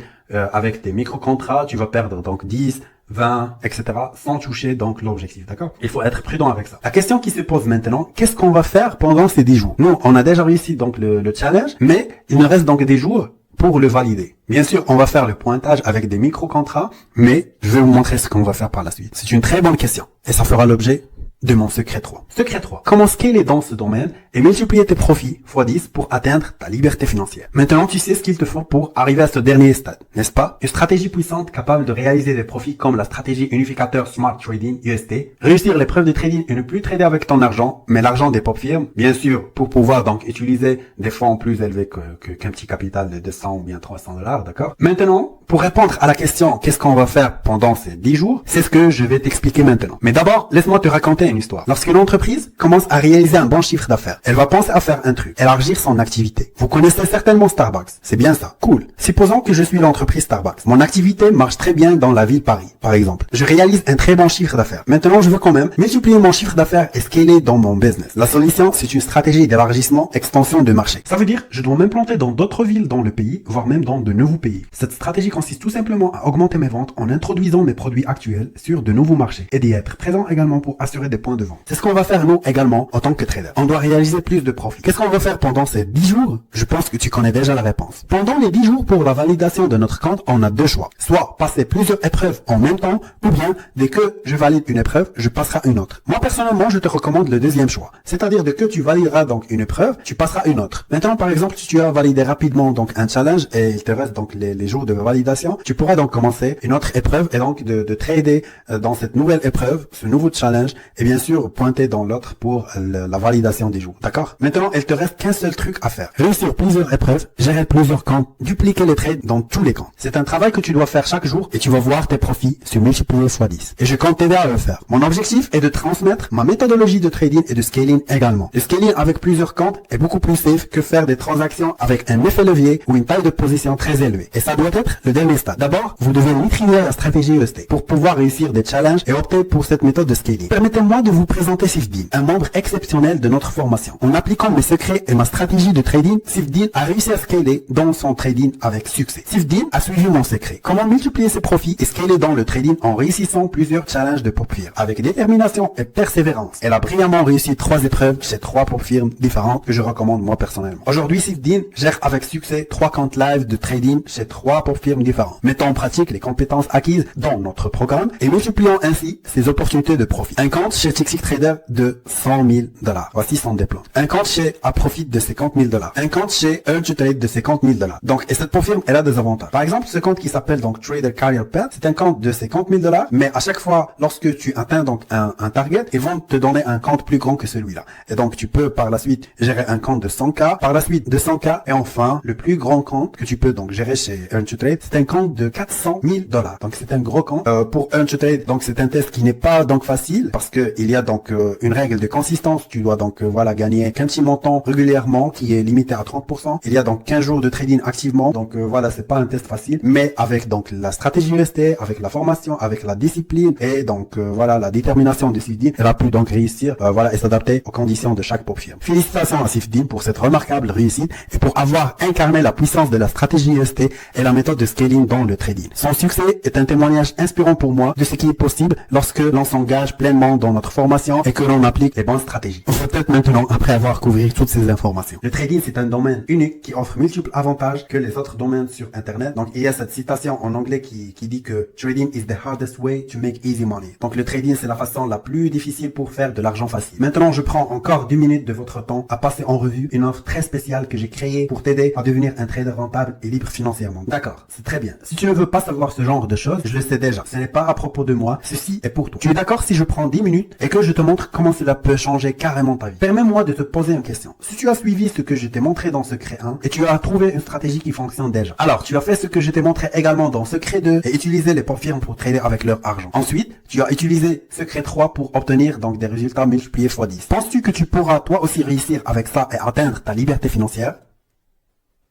avec tes micro-contrats, tu vas perdre donc 10, 20, etc. sans toucher donc l'objectif, d'accord? Il faut être prudent avec ça. La question qui se pose maintenant, qu'est-ce qu'on va faire pendant ces 10 jours? Nous, on a déjà réussi donc le challenge, mais il nous reste donc des jours pour le valider. Bien sûr, on va faire le pointage avec des micro-contrats, mais je vais vous montrer ce qu'on va faire par la suite. C'est une très bonne question et ça fera l'objet de mon secret 3. Secret 3. Comment scaler dans ce domaine et multiplier tes profits x 10 pour atteindre ta liberté financière. Maintenant, tu sais ce qu'il te faut pour arriver à ce dernier stade, n'est-ce pas? Une stratégie puissante capable de réaliser des profits comme la stratégie unificateur Smart Trading UST, réussir l'épreuve de trading et ne plus trader avec ton argent, mais l'argent des pop firmes, bien sûr, pour pouvoir donc utiliser des fonds plus élevés qu'un petit capital de 200 ou bien 300 $, d'accord? Maintenant, pour répondre à la question, qu'est-ce qu'on va faire pendant ces 10 jours? C'est ce que je vais t'expliquer maintenant. Mais d'abord, laisse-moi te raconter une histoire. Lorsqu'une entreprise commence à réaliser un bon chiffre d'affaires, elle va penser à faire un truc, élargir son activité. Vous connaissez certainement Starbucks. C'est bien ça. Cool. Supposons que je suis l'entreprise Starbucks. Mon activité marche très bien dans la ville Paris, par exemple. Je réalise un très bon chiffre d'affaires. Maintenant, je veux quand même multiplier mon chiffre d'affaires et scaler dans mon business. La solution, c'est une stratégie d'élargissement, extension de marché. Ça veut dire, je dois m'implanter dans d'autres villes dans le pays, voire même dans de nouveaux pays. Cette stratégie consiste tout simplement à augmenter mes ventes en introduisant mes produits actuels sur de nouveaux marchés et d'y être présent également pour assurer des points de vente. C'est ce qu'on va faire nous également en tant que trader. On doit réaliser plus de profits. Qu'est-ce qu'on va faire pendant ces 10 jours? Je pense que tu connais déjà la réponse. Pendant les 10 jours pour la validation de notre compte, on a deux choix. Soit passer plusieurs épreuves en même temps, ou bien dès que je valide une épreuve, je passerai une autre. Moi personnellement, je te recommande le deuxième choix. C'est-à-dire dès que tu valideras donc une épreuve, tu passeras une autre. Maintenant par exemple, si tu as validé rapidement donc un challenge et il te reste donc les jours de validation validation, tu pourras donc commencer une autre épreuve et donc de trader dans cette nouvelle épreuve, ce nouveau challenge, et bien sûr pointer dans l'autre pour la validation des jours. D'accord? Maintenant, il te reste qu'un seul truc à faire. Réussir plusieurs épreuves, gérer plusieurs comptes, dupliquer les trades dans tous les comptes. C'est un travail que tu dois faire chaque jour et tu vas voir tes profits se multiplier x 10. Et je compte t'aider à le faire. Mon objectif est de transmettre ma méthodologie de trading et de scaling également. Le scaling avec plusieurs comptes est beaucoup plus safe que faire des transactions avec un effet levier ou une taille de position très élevée. Et ça doit être le dernier stade. D'abord, vous devez maîtriser la stratégie UST pour pouvoir réussir des challenges et opter pour cette méthode de scaling. Permettez-moi de vous présenter Sifdin, un membre exceptionnel de notre formation. En appliquant mes secrets et ma stratégie de trading, Sifdin a réussi à scaler dans son trading avec succès. Sifdin a suivi mon secret. Comment multiplier ses profits et scaler dans le trading en réussissant plusieurs challenges de pop firm. Avec détermination et persévérance, elle a brillamment réussi 3 épreuves chez 3 pop firmes différentes que je recommande moi personnellement. Aujourd'hui, Sifdin gère avec succès 3 comptes live de trading chez 3 pop firmes différents, mettant en pratique les compétences acquises dans notre programme et multipliant ainsi ses opportunités de profit. Un compte chez Tick Trader de $100 000. Voici son déploiement. Un compte chez Aprofit de $50 000. Un compte chez Earn to Trade de $50 000. Donc, et cette pop firme, elle a des avantages. Par exemple, ce compte qui s'appelle donc Trader Career Path, c'est un compte de $50 000, mais à chaque fois, lorsque tu atteins donc un target, ils vont te donner un compte plus grand que celui-là. Et donc, tu peux par la suite gérer un compte de 100K, par la suite de 100K, et enfin, le plus grand compte que tu peux donc gérer chez Earn to Trade, c'est un compte de $400 000. Donc, c'est un gros compte. Pour Earn to Trade, donc c'est un test qui n'est pas donc facile parce que il y a donc une règle de consistance. Tu dois donc voilà gagner qu'un petit montant régulièrement qui est limité à 30%. Il y a donc 15 jours de trading activement. Donc voilà, c'est pas un test facile, mais avec donc la stratégie UST, avec la formation, avec la discipline et donc voilà la détermination de Sifdin, elle a pu donc réussir voilà et s'adapter aux conditions de chaque pop firme. Félicitations à Sifdin pour cette remarquable réussite et pour avoir incarné la puissance de la stratégie UST et la méthode de scaling dans le trading. Son succès est un témoignage inspirant pour moi de ce qui est possible lorsque l'on s'engage pleinement dans notre formation et que l'on applique les bonnes stratégies. On peut-être maintenant après avoir couvert toutes ces informations. Le trading, c'est un domaine unique qui offre multiples avantages que les autres domaines sur Internet. Donc, il y a cette citation en anglais qui dit que trading is the hardest way to make easy money. Donc, le trading, c'est la façon la plus difficile pour faire de l'argent facile. Maintenant, je prends encore 10 minutes de votre temps à passer en revue une offre très spéciale que j'ai créée pour t'aider à devenir un trader rentable et libre financièrement. D'accord, c'est très bien. Si tu ne veux pas savoir ce genre de choses, je le sais déjà. Ce n'est pas à propos de moi, ceci est pour toi. Tu es d'accord si je prends 10 minutes et que je te montre comment cela peut changer carrément ta vie? Permets-moi de te poser une question. Si tu as suivi ce que je t'ai montré dans Secret 1 et tu as trouvé une stratégie qui fonctionne déjà, alors tu as fait ce que je t'ai montré également dans Secret 2 et utilisé les pop firmes pour trader avec leur argent. Ensuite, tu as utilisé Secret 3 pour obtenir donc des résultats multipliés x 10. Penses-tu que tu pourras toi aussi réussir avec ça et atteindre ta liberté financière?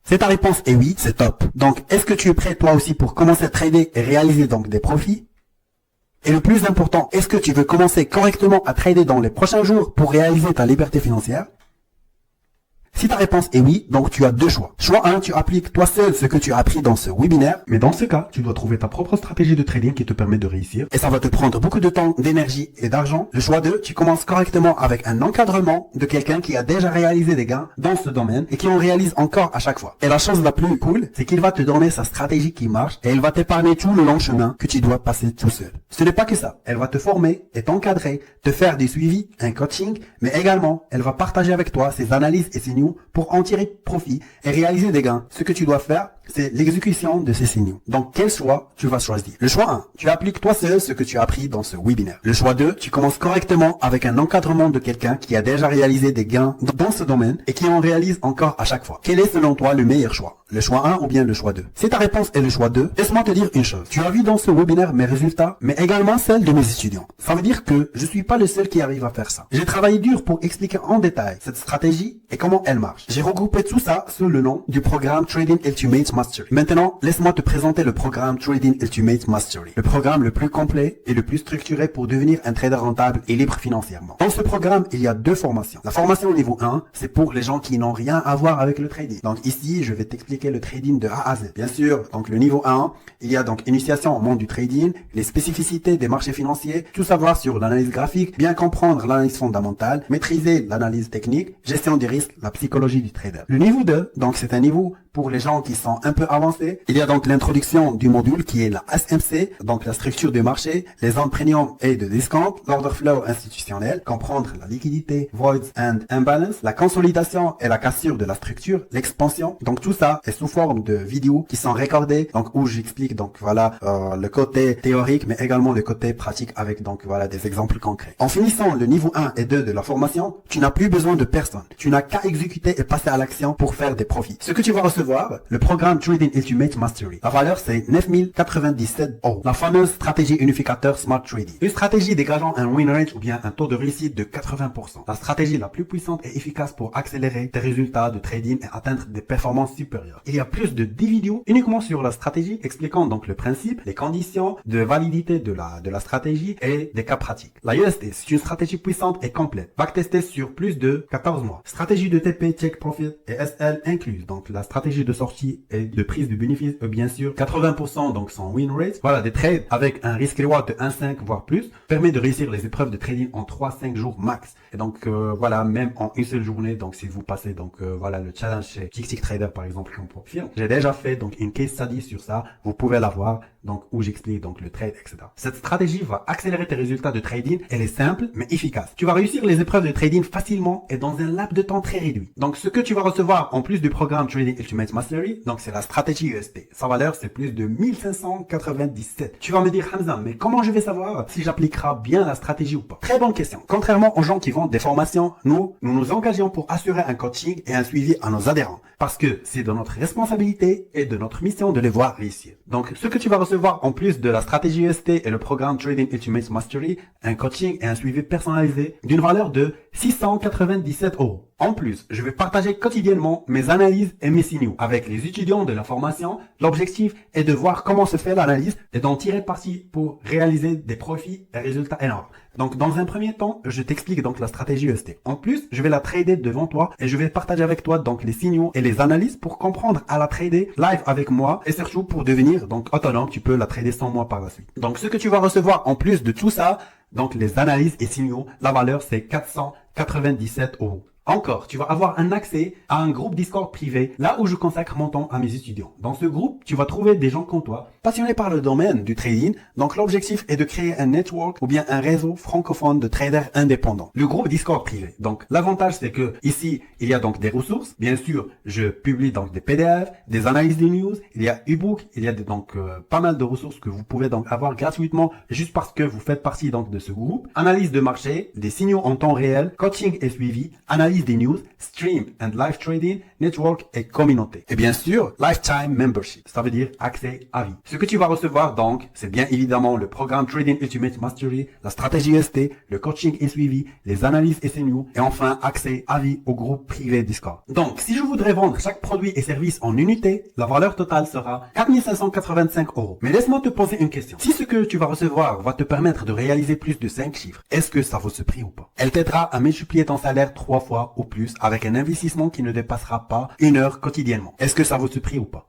Si ta réponse est oui, c'est top. Donc, est-ce que tu es prêt toi aussi pour commencer à trader et réaliser donc des profits? Et le plus important, est-ce que tu veux commencer correctement à trader dans les prochains jours pour réaliser ta liberté financière? Si ta réponse est oui, donc tu as 2 choix. Choix 1, tu appliques toi seul ce que tu as appris dans ce webinaire. Mais dans ce cas, tu dois trouver ta propre stratégie de trading qui te permet de réussir. Et ça va te prendre beaucoup de temps, d'énergie et d'argent. Le choix 2, tu commences correctement avec un encadrement de quelqu'un qui a déjà réalisé des gains dans ce domaine et qui en réalise encore à chaque fois. Et la chose la plus cool, c'est qu'il va te donner sa stratégie qui marche et il va t'épargner tout le long chemin que tu dois passer tout seul. Ce n'est pas que ça. Elle va te former et t'encadrer, te faire des suivis, un coaching, mais également, elle va partager avec toi ses analyses et ses news pour en tirer profit et réaliser des gains. Ce que tu dois faire, c'est l'exécution de ces signaux. Donc, quel choix tu vas choisir? Le choix 1, tu appliques toi seul ce que tu as appris dans ce webinaire. Le choix 2, tu commences correctement avec un encadrement de quelqu'un qui a déjà réalisé des gains dans ce domaine et qui en réalise encore à chaque fois. Quel est selon toi le meilleur choix? Le choix 1 ou bien le choix 2? Si ta réponse est le choix 2, laisse-moi te dire une chose. Tu as vu dans ce webinaire mes résultats, mais également celles de mes étudiants. Ça veut dire que je suis pas le seul qui arrive à faire ça. J'ai travaillé dur pour expliquer en détail cette stratégie et comment elle marche. J'ai regroupé tout ça sous le nom du programme Trading Ultimate Mastery. Maintenant, laisse-moi te présenter le programme Trading Ultimate Mastery. Le programme le plus complet et le plus structuré pour devenir un trader rentable et libre financièrement. Dans ce programme, il y a 2 formations. La formation niveau 1, c'est pour les gens qui n'ont rien à voir avec le trading. Donc ici, je vais t'expliquer le trading de A à Z. Bien sûr, donc le niveau 1, il y a donc initiation au monde du trading, les spécificités des marchés financiers, tout savoir sur l'analyse graphique, bien comprendre l'analyse fondamentale, maîtriser l'analyse technique, gestion des risques, la psychologie du trader. Le niveau 2, donc c'est un niveau pour les gens qui sont un peu avancés. Il y a donc l'introduction du module qui est la SMC, donc la structure du marché, les zones premium et de discount, l'order flow institutionnel, comprendre la liquidité, voids and imbalance, la consolidation et la cassure de la structure, l'expansion. Donc tout ça et sous forme de vidéos qui sont recordées, donc où j'explique donc voilà le côté théorique, mais également le côté pratique avec donc voilà des exemples concrets. En finissant le niveau 1 et 2 de la formation, tu n'as plus besoin de personne. Tu n'as qu'à exécuter et passer à l'action pour faire des profits. Ce que tu vas recevoir, le programme Trading Ultimate Mastery. La valeur c'est 9097 €. La fameuse stratégie unificateur Smart Trading. Une stratégie dégageant un win rate ou bien un taux de réussite de 80%. La stratégie la plus puissante et efficace pour accélérer tes résultats de trading et atteindre des performances supérieures. Il y a plus de 10 vidéos uniquement sur la stratégie expliquant donc le principe, les conditions de validité de la stratégie et des cas pratiques. La UST, c'est une stratégie puissante et complète, backtestée sur plus de 14 mois. Stratégie de TP, Check Profit et SL incluse. Donc la stratégie de sortie et de prise de bénéfice, bien sûr, 80% donc son win rate. Voilà, des trades avec un risk reward de 1,5 voire plus permet de réussir les épreuves de trading en 3-5 jours max. Et donc voilà, même en une seule journée, donc si vous passez donc voilà le challenge chez Tick Trader par exemple comme profil, j'ai déjà fait donc une case study sur ça, vous pouvez la voir, donc où j'explique donc le trade, etc. Cette stratégie va accélérer tes résultats de trading, elle est simple mais efficace. Tu vas réussir les épreuves de trading facilement et dans un laps de temps très réduit. Donc ce que tu vas recevoir en plus du programme Trading Ultimate Mastery, donc c'est la stratégie UST. Sa valeur c'est plus de 1597. Tu vas me dire Hamza, mais comment je vais savoir si j'appliquerai bien la stratégie ou pas? Très bonne question. Contrairement aux gens qui vendent des formations, nous nous engageons pour assurer un coaching et un suivi à nos adhérents. Parce que c'est de notre responsabilité et de notre mission de les voir réussir. Donc ce que tu vas recevoir en plus de la stratégie UST et le programme Trading Ultimate Mastery, un coaching et un suivi personnalisé d'une valeur de 697 €. En plus, je vais partager quotidiennement mes analyses et mes signaux avec les étudiants de la formation. L'objectif est de voir comment se fait l'analyse et d'en tirer parti pour réaliser des profits et résultats énormes. Donc, dans un premier temps, je t'explique donc la stratégie UST. En plus, je vais la trader devant toi et je vais partager avec toi donc les signaux et les analyses pour comprendre à la trader live avec moi et surtout pour devenir donc autonome. Tu peux la trader sans moi par la suite. Donc, ce que tu vas recevoir en plus de tout ça, donc les analyses et signaux, la valeur c'est 497 €. Encore, tu vas avoir un accès à un groupe Discord privé, là où je consacre mon temps à mes étudiants. Dans ce groupe, tu vas trouver des gens comme toi, passionnés par le domaine du trading. Donc l'objectif est de créer un network ou bien un réseau francophone de traders indépendants. Le groupe Discord privé. Donc l'avantage c'est que ici, il y a donc des ressources. Bien sûr, je publie donc des PDF, des analyses de news, il y a e-book, il y a donc pas mal de ressources que vous pouvez donc avoir gratuitement juste parce que vous faites partie donc de ce groupe. Analyse de marché, des signaux en temps réel, coaching et suivi, analyse des news, stream and live trading, network et communauté. Et bien sûr, lifetime membership. Ça veut dire accès à vie. Ce que tu vas recevoir donc, c'est bien évidemment le programme Trading Ultimate Mastery, la stratégie UST, le coaching et suivi, les analyses et signaux, et enfin accès à vie au groupe privé Discord. Donc, si je voudrais vendre chaque produit et service en unité, la valeur totale sera 4585 €. Mais laisse-moi te poser une question. Si ce que tu vas recevoir va te permettre de réaliser plus de 5 chiffres, est-ce que ça vaut ce prix ou pas? Elle t'aidera à multiplier ton salaire 3 fois ou plus avec un investissement qui ne dépassera pas 1 heure quotidiennement. Est-ce que ça vaut ce prix ou pas?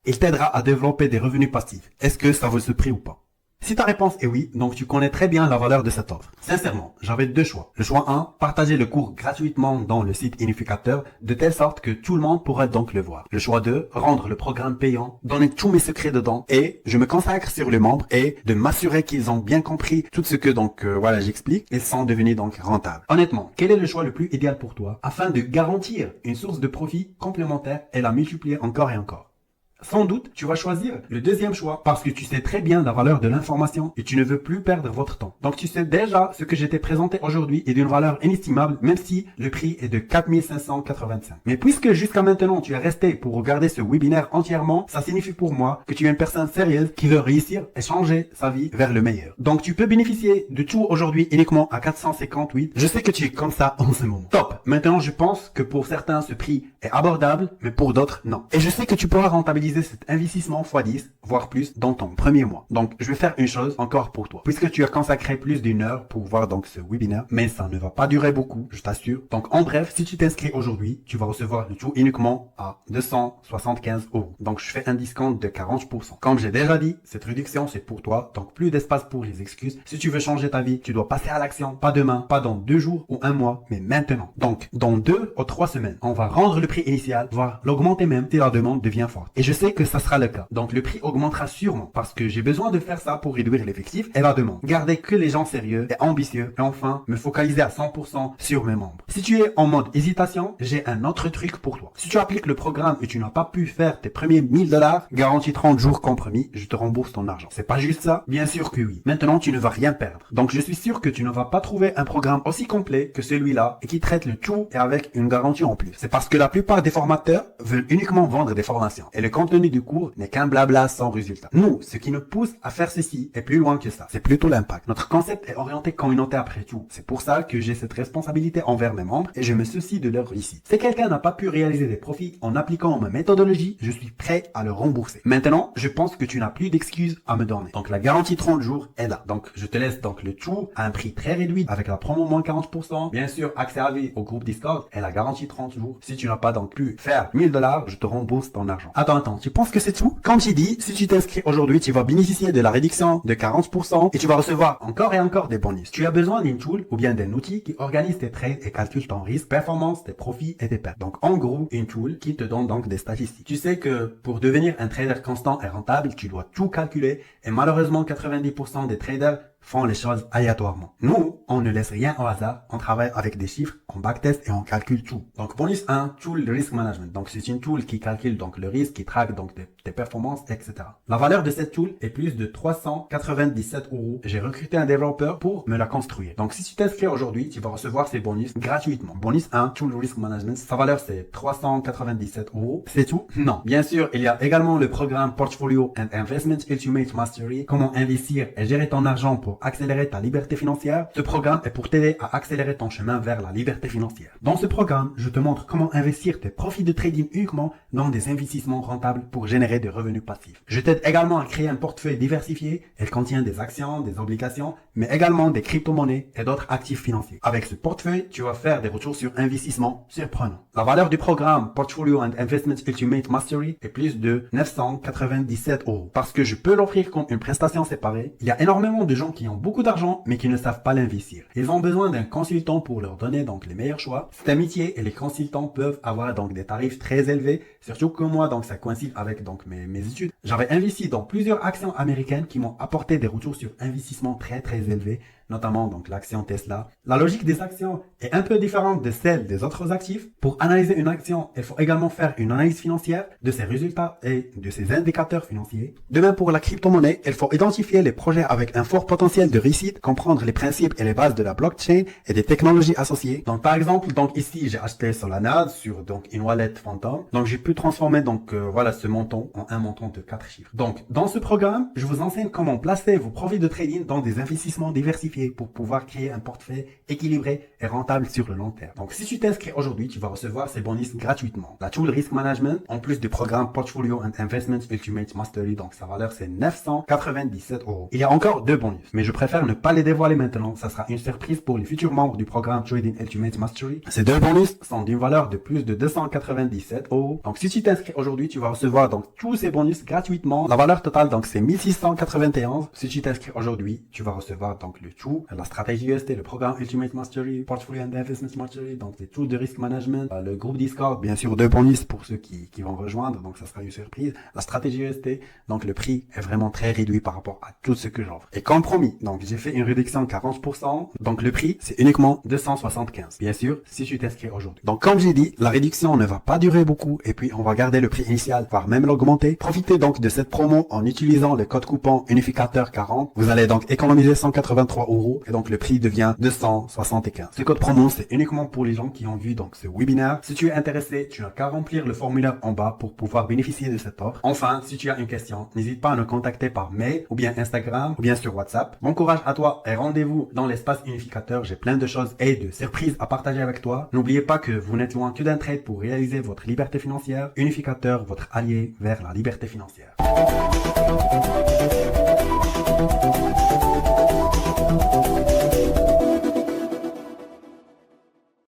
Il t'aidera à développer des revenus passifs. Est-ce que ça vaut ce prix ou pas? Si ta réponse est oui, donc tu connais très bien la valeur de cette offre. Sincèrement, j'avais deux choix. Le choix 1, partager le cours gratuitement dans le site unificateur de telle sorte que tout le monde pourrait donc le voir. Le choix 2, rendre le programme payant, donner tous mes secrets dedans et je me consacre sur les membres et de m'assurer qu'ils ont bien compris tout ce que donc voilà j'explique et sont devenus donc rentables. Honnêtement, quel est le choix le plus idéal pour toi afin de garantir une source de profit complémentaire et la multiplier encore et encore? Sans doute, tu vas choisir le deuxième choix parce que tu sais très bien la valeur de l'information et tu ne veux plus perdre votre temps. Donc tu sais déjà ce que je t'ai présenté aujourd'hui est d'une valeur inestimable même si le prix est de 4585. Mais puisque jusqu'à maintenant tu es resté pour regarder ce webinaire entièrement, ça signifie pour moi que tu es une personne sérieuse qui veut réussir et changer sa vie vers le meilleur. Donc tu peux bénéficier de tout aujourd'hui uniquement à 458. Je sais que tu es comme ça en ce moment. Top. Maintenant je pense que pour certains ce prix est abordable mais pour d'autres non. Et je sais que tu pourras rentabiliser cet investissement x10, voire plus, dans ton premier mois. Donc, je vais faire une chose encore pour toi. Puisque tu as consacré plus d'une heure pour voir donc ce webinaire, mais ça ne va pas durer beaucoup, je t'assure. Donc, en bref, si tu t'inscris aujourd'hui, tu vas recevoir le tout uniquement à 275 €. Donc, je fais un discount de 40%. Comme j'ai déjà dit, cette réduction, c'est pour toi. Donc, plus d'espace pour les excuses. Si tu veux changer ta vie, tu dois passer à l'action. Pas demain, pas dans 2 jours ou 1 mois, mais maintenant. Donc, dans 2 ou 3 semaines, on va rendre le prix initial, voire l'augmenter même si la demande devient forte. Et je sais que ça sera le cas. Donc le prix augmentera sûrement parce que j'ai besoin de faire ça pour réduire l'effectif et la demande. Garder que les gens sérieux et ambitieux et enfin me focaliser à 100% sur mes membres. Si tu es en mode hésitation, j'ai un autre truc pour toi. Si tu appliques le programme et tu n'as pas pu faire tes premiers 1000 $, garantie 30 jours compromis, je te rembourse ton argent. C'est pas juste ça? Bien sûr que oui. Maintenant, tu ne vas rien perdre. Donc je suis sûr que tu ne vas pas trouver un programme aussi complet que celui-là et qui traite le tout et avec une garantie en plus. C'est parce que la plupart des formateurs veulent uniquement vendre des formations et le contenu du cours n'est qu'un blabla sans résultat. Nous, ce qui nous pousse à faire ceci est plus loin que ça. C'est plutôt l'impact. Notre concept est orienté communauté après tout. C'est pour ça que j'ai cette responsabilité envers mes membres et je me soucie de leur réussite. Si quelqu'un n'a pas pu réaliser des profits en appliquant ma méthodologie, je suis prêt à le rembourser. Maintenant, je pense que tu n'as plus d'excuses à me donner. Donc la garantie 30 jours est là. Donc je te laisse donc le tout à un prix très réduit avec la promo moins 40%. Bien sûr, accès à vie au groupe Discord et la garantie 30 jours. Si tu n'as pas donc pu faire 1000 $, je te rembourse ton argent. Attends, tu penses que c'est tout? Comme j'ai dit, si tu t'inscris aujourd'hui, tu vas bénéficier de la réduction de 40% et tu vas recevoir encore et encore des bonus. Tu as besoin d'une tool ou bien d'un outil qui organise tes trades et calcule ton risque, performance, tes profits et tes pertes. Donc en gros, une tool qui te donne donc des statistiques. Tu sais que pour devenir un trader constant et rentable, tu dois tout calculer et malheureusement 90% des traders font les choses aléatoirement. Nous, on ne laisse rien au hasard, on travaille avec des chiffres, on backtest et on calcule tout. Donc bonus 1, tool risk management. Donc c'est une tool qui calcule donc le risque, qui traque donc tes performances, etc. La valeur de cette tool est plus de 397 €. J'ai recruté un développeur pour me la construire. Donc si tu t'inscris aujourd'hui, tu vas recevoir ces bonus gratuitement. Bonus 1, tool risk management. Sa valeur c'est 397 €. C'est tout? Non. Bien sûr, il y a également le programme Portfolio and Investment Ultimate Mastery. Comment investir et gérer ton argent pour accélérer ta liberté financière. Ce programme est pour t'aider à accélérer ton chemin vers la liberté financière. Dans ce programme, je te montre comment investir tes profits de trading uniquement dans des investissements rentables pour générer des revenus passifs. Je t'aide également à créer un portefeuille diversifié. Elle contient des actions, des obligations, mais également des crypto-monnaies et d'autres actifs financiers. Avec ce portefeuille, tu vas faire des retours sur investissement surprenants. La valeur du programme Portfolio and Investment Ultimate Mastery est plus de 997 €. Parce que je peux l'offrir comme une prestation séparée, il y a énormément de gens qui ont beaucoup d'argent mais qui ne savent pas l'investir. Ils ont besoin d'un consultant pour leur donner donc les meilleurs choix. C'est un métier et les consultants peuvent avoir donc des tarifs très élevés, surtout que moi donc ça coïncide avec donc mes études. J'avais investi dans plusieurs actions américaines qui m'ont apporté des retours sur investissement très élevés, notamment donc l'action Tesla. La logique des actions est un peu différente de celle des autres actifs. Pour analyser une action, il faut également faire une analyse financière de ses résultats et de ses indicateurs financiers. De même pour la crypto-monnaie, il faut identifier les projets avec un fort potentiel de réussite, comprendre les principes et les bases de la blockchain et des technologies associées. Donc par exemple, donc ici j'ai acheté Solana sur donc une wallet Phantom. Donc j'ai pu transformer donc voilà ce montant en un montant de 4 chiffres. Donc dans ce programme, je vous enseigne comment placer vos profits de trading dans des investissements diversifiés pour pouvoir créer un portefeuille équilibré et rentable sur le long terme. Donc si tu t'inscris aujourd'hui, tu vas recevoir ces bonus gratuitement. La tool risk management, en plus du programme Portfolio and Investment Ultimate Mastery, donc sa valeur c'est 997 €. Il y a encore 2 bonus, mais je préfère ne pas les dévoiler maintenant. Ça sera une surprise pour les futurs membres du programme Trading Ultimate Mastery. Ces 2 bonus sont d'une valeur de plus de 297 €. Donc si tu t'inscris aujourd'hui, tu vas recevoir donc tous ces bonus gratuitement. La valeur totale donc c'est 1691. Si tu t'inscris aujourd'hui, tu vas recevoir donc le tout, la stratégie UST, le programme Ultimate Mastery, Portfolio and Investment Mastery, donc les tools de risk management, le groupe Discord, bien sûr 2 bonus pour ceux qui vont rejoindre, donc ça sera une surprise. La stratégie UST, donc le prix est vraiment très réduit par rapport à tout ce que j'offre. Et comme promis, donc j'ai fait une réduction de 40%, donc le prix c'est uniquement 275. Bien sûr, si tu t'inscris aujourd'hui. Donc comme j'ai dit, la réduction ne va pas durer beaucoup et puis on va garder le prix initial, voire même l'augmenter. Profitez donc de cette promo en utilisant le code coupon unificateur 40. Vous allez donc économiser 183 € et donc le prix devient 275. Ce code promo c'est uniquement pour les gens qui ont vu donc ce webinaire. Si tu es intéressé, tu n'as qu'à remplir le formulaire en bas pour pouvoir bénéficier de cette offre. Enfin, si tu as une question, n'hésite pas à nous contacter par mail ou bien Instagram ou bien sur WhatsApp. Bon courage à toi et rendez-vous dans l'espace unificateur. J'ai plein de choses et de surprises à partager avec toi. N'oubliez pas que vous n'êtes loin que d'un trade pour réaliser votre liberté financière. Unificateur, votre allié vers la liberté financière.